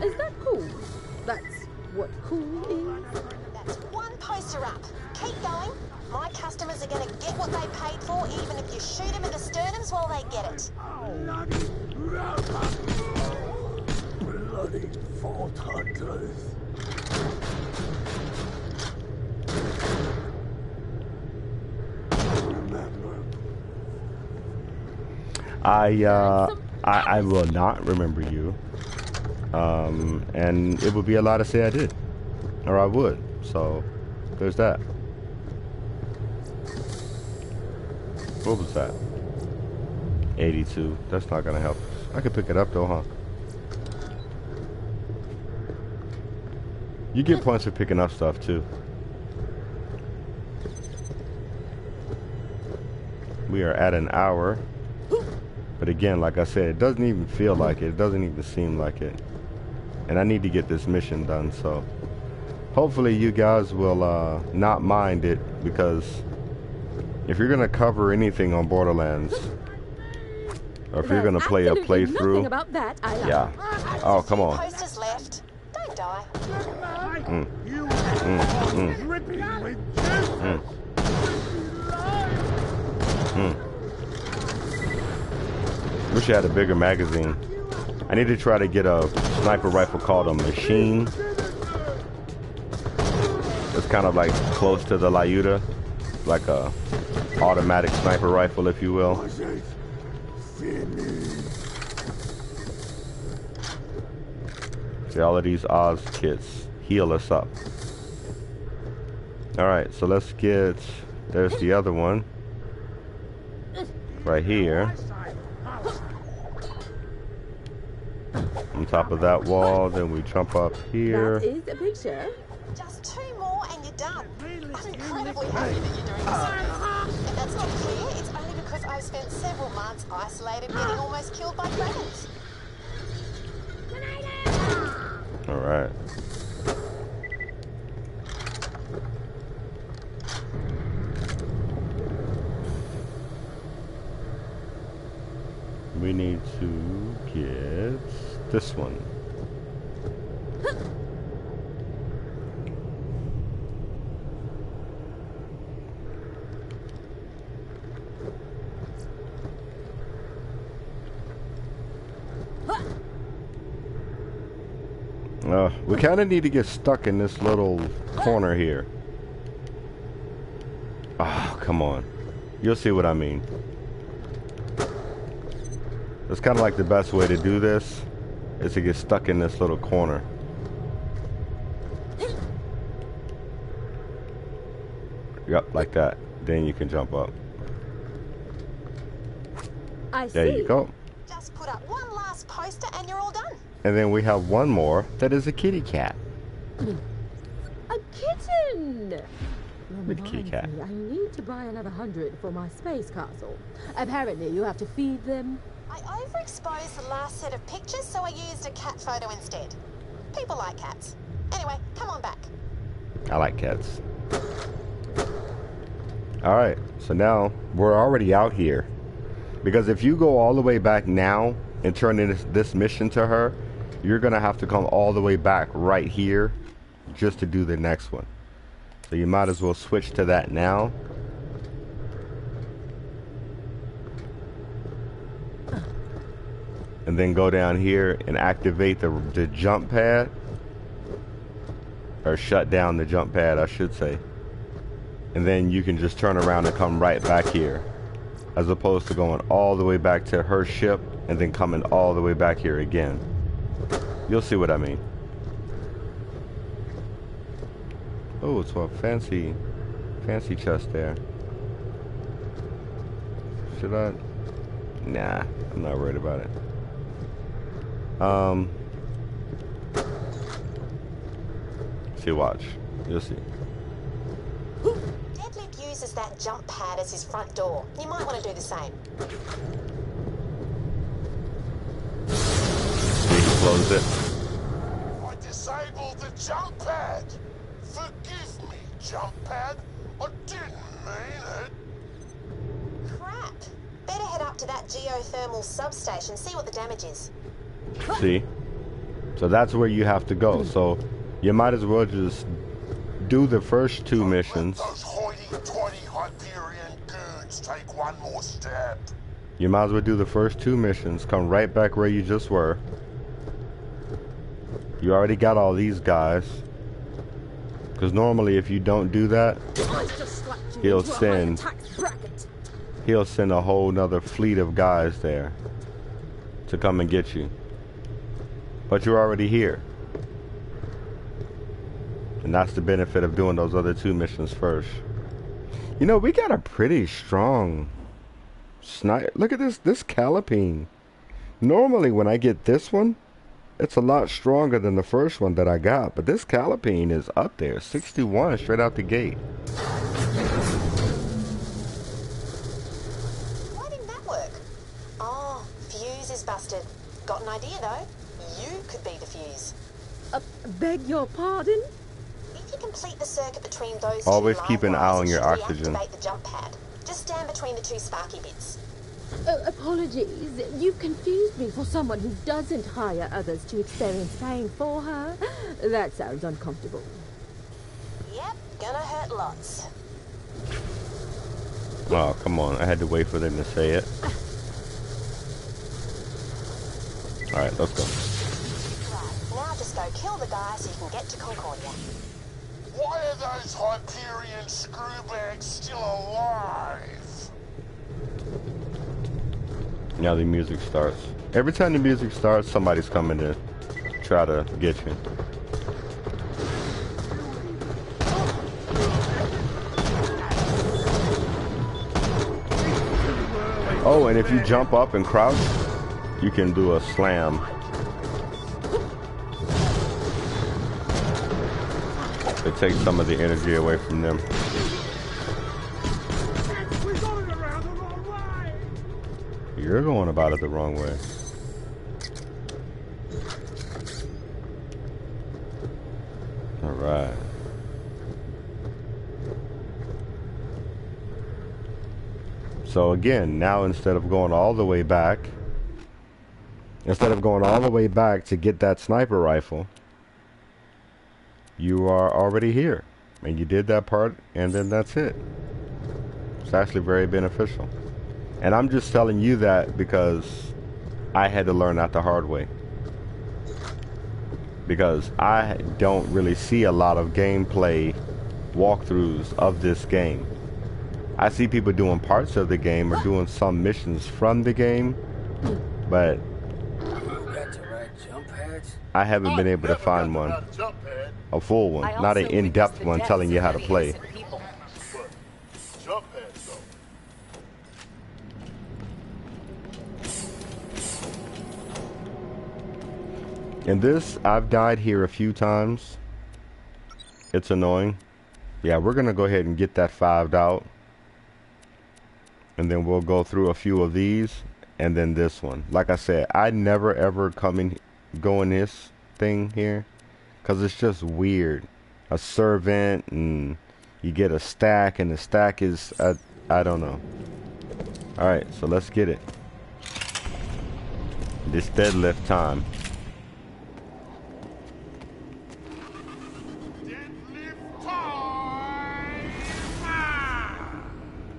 M: Is that cool? That's what cool is?
J: That's one poster up. Keep going. My customers are going to get what they paid for, even if you shoot them in the sternums while they get it.
C: Bloody Fort Hunters.
A: I will not remember you. And it would be a lie to say I did. Or I would. So, there's that. What was that? 82. That's not gonna help. I could pick it up though, huh? You get points for picking up stuff too. We are at an hour. But again, like I said, it doesn't even feel like it. It doesn't even seem like it. And I need to get this mission done, so hopefully you guys will not mind it, because if you're gonna cover anything on Borderlands, or if you're gonna play a playthrough,
F: about that,
A: yeah. Oh, come on.
J: Posters left. Don't die.
A: Wish I had a bigger magazine. I need to try to get a sniper rifle called a machine. It's kind of like close to the Lyuta, like a automatic sniper rifle, if you will. See, all of these Oz kits heal us up. Alright, so let's get, there's the other one. Right here. On top of that wall, then we jump up here.
M: That is the picture.
J: Just 2 more and you're done. I'm incredibly happy that you're doing this. If that's not clear, it's only because I've spent several months isolated getting almost killed by dragons.
A: Alright. We need to get this one. We kind of need to get stuck in this little corner here. Oh, come on. You'll see what I mean. It's kind of like the best way to do this is to get stuck in this little corner. Yep, like that. Then you can jump up. There you go.
J: Just put up one last poster and you're all done.
A: And then we have one more that is a kitty cat.
M: A kitten!
A: The kitty cat.
M: Me, I need to buy another 100 for my space castle. Apparently you have to feed them.
J: I overexposed the last set of pictures, so I used a cat photo instead. People like cats. Anyway, come on back.
A: I like cats. Alright, so now we're already out here. Because if you go all the way back now and turn in this mission to her, you're going to have to come all the way back right here just to do the next one. So you might as well switch to that now. And then go down here and activate the jump pad. Or shut down the jump pad, I should say. And then you can just turn around and come right back here. As opposed to going all the way back to her ship and then coming all the way back here again. You'll see what I mean. Oh, it's a fancy chest there. Should I? Nah, I'm not worried about it. See, watch. You'll see.
J: Deadlift uses that jump pad as his front door. You might want to do the same.
A: Close it.
C: I disabled the jump pad. Forgive me, jump pad. I didn't mean it.
J: Crap. Better head up to that geothermal substation, see what the damage is.
A: See? So that's where you have to go. So you might as well just do the first 2 missions.
C: Those hoity-toity Hyperion goons take one more step.
A: You might as well do the first 2 missions. Come right back where you just were. You already got all these guys. Because normally if you don't do that, he'll send a whole nother fleet of guys there to come and get you. But you're already here. And that's the benefit of doing those other 2 missions first. You know, we got a pretty strong sniper. Look at this Calipine. Normally when I get this one, it's a lot stronger than the first one that I got. But this Calipine is up there. 61 straight out the gate.
J: Why didn't that work? Oh, fuse is busted. Got an idea though. You could be the fuse.
M: Beg your pardon?
J: If you complete the circuit between those
A: always
J: two
A: keep
J: line
A: an eye on
J: wires,
A: your
J: you should
A: oxygen.
J: reactivate the jump pad. Just stand between the two sparky bits.
F: Apologies. You've confused me for someone who doesn't hire others to experience pain for her. That sounds uncomfortable.
J: Yep, gonna hurt lots.
A: Oh, come on. I had to wait for them to say it. Alright, let's go.
J: Right, now just go kill the guy so you can get to Concordia.
C: Why are those Hyperion screwbags still alive?
A: Now the music starts. Every time the music starts, somebody's coming to try to get you. Oh, and if you jump up and crouch, you can do a slam. It takes some of the energy away from them. You're going about it the wrong way. All right. So again, now instead of going all the way back, to get that sniper rifle, you are already here. And you did that part, and then that's it. It's actually very beneficial. And I'm just telling you that because I had to learn that the hard way. Because I don't really see a lot of gameplay walkthroughs of this game. I see people doing parts of the game or doing some missions from the game, but I haven't been able to find one. A full one, not an in-depth one telling you how to play. In this, I've died here a few times. It's annoying. Yeah, we're gonna go ahead and get that 5'd out. And then we'll go through a few of these. And then this one. Like I said, I never ever go in this thing here. Because it's just weird. A servant and you get a stack. And the stack is, I don't know. Alright, so let's get it. This deadlift time.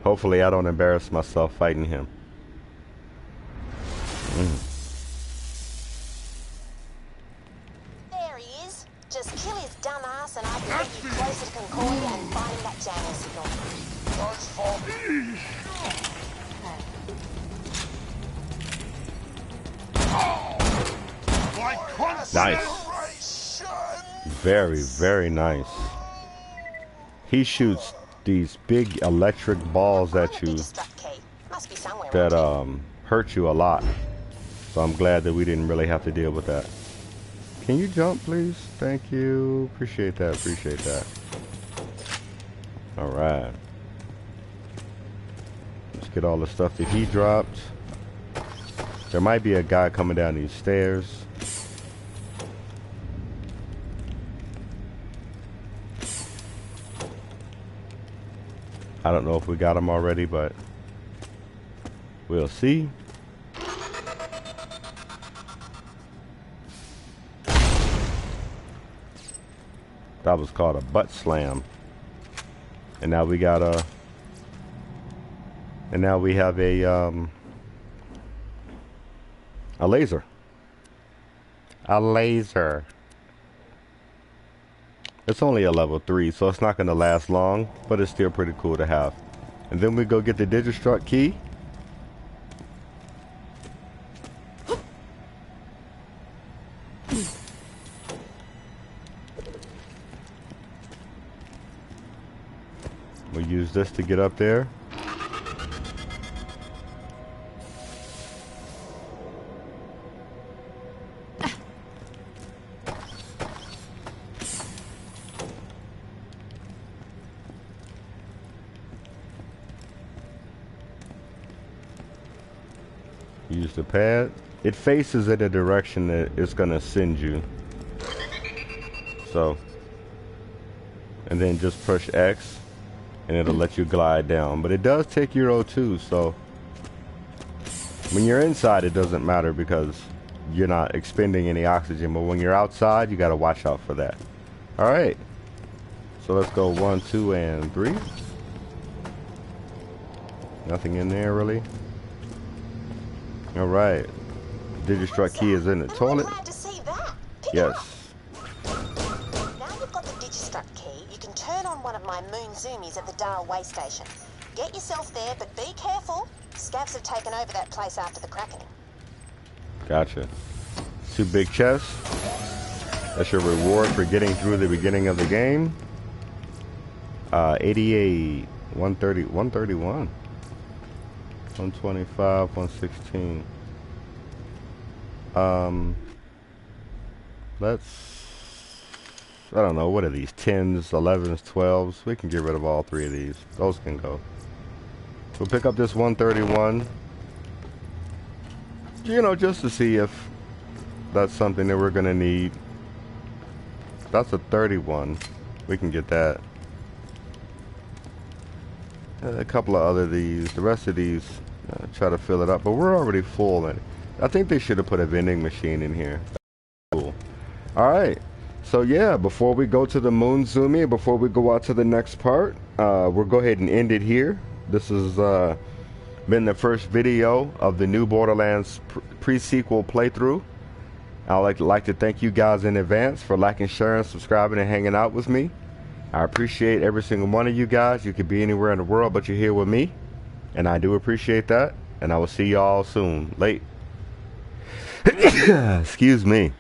A: Hopefully I don't embarrass myself fighting him.
J: There he is. Just kill his dumb ass and I can get you closer to Concordia and finding that jamming signal.
A: Nice. Very, very nice. He shoots these big electric balls at you that hurt you a lot. So I'm glad that we didn't really have to deal with that. Can you jump, please? Thank you. Appreciate that. Appreciate that. All right. Let's get all the stuff that he dropped. There might be a guy coming down these stairs. I don't know if we got him already, but we'll see. That was called a butt slam. And now we got a... And now we have a laser. A laser. It's only a level 3, so it's not going to last long, but it's still pretty cool to have. And then we go get the Digistruct key. We'll use this to get up there. Use the pad. It faces in a direction that it's gonna send you. So, and then just push X and it'll let you glide down. But it does take your O2, so when you're inside it doesn't matter because you're not expending any oxygen, but when you're outside you got to watch out for that. All right, so let's go 1, 2, and 3. Nothing in there really. All right, Digistruct key is in the toilet.
J: Glad to see that.
A: Yes.
J: Now you've got the Digistruct key, you can turn on one of my moon zoomies at the Dahl way station. Get yourself there, but be careful. Scavs have taken over that place after the Krakening.
A: Gotcha. 2 big chests. That's your reward for getting through the beginning of the game. 88, 130, 131, 125, 116. I don't know, what are these? 10s, 11s, 12s? We can get rid of all 3 of these. Those can go. We'll pick up this 131. You know, just to see if that's something that we're gonna need. That's a 31. We can get that. A couple of other these. The rest of these, try to fill it up. But we're already full. And I think they should have put a vending machine in here. Cool. All right. So yeah, before we go to the moon zoomie, before we go out to the next part, we'll go ahead and end it here. This has been the first video of the new Borderlands pre-sequel playthrough. I'd like to thank you guys in advance for liking, sharing, subscribing, and hanging out with me. I appreciate every single one of you guys. You could be anywhere in the world, but you're here with me, and I do appreciate that. And I will see y'all soon. Late. Excuse me.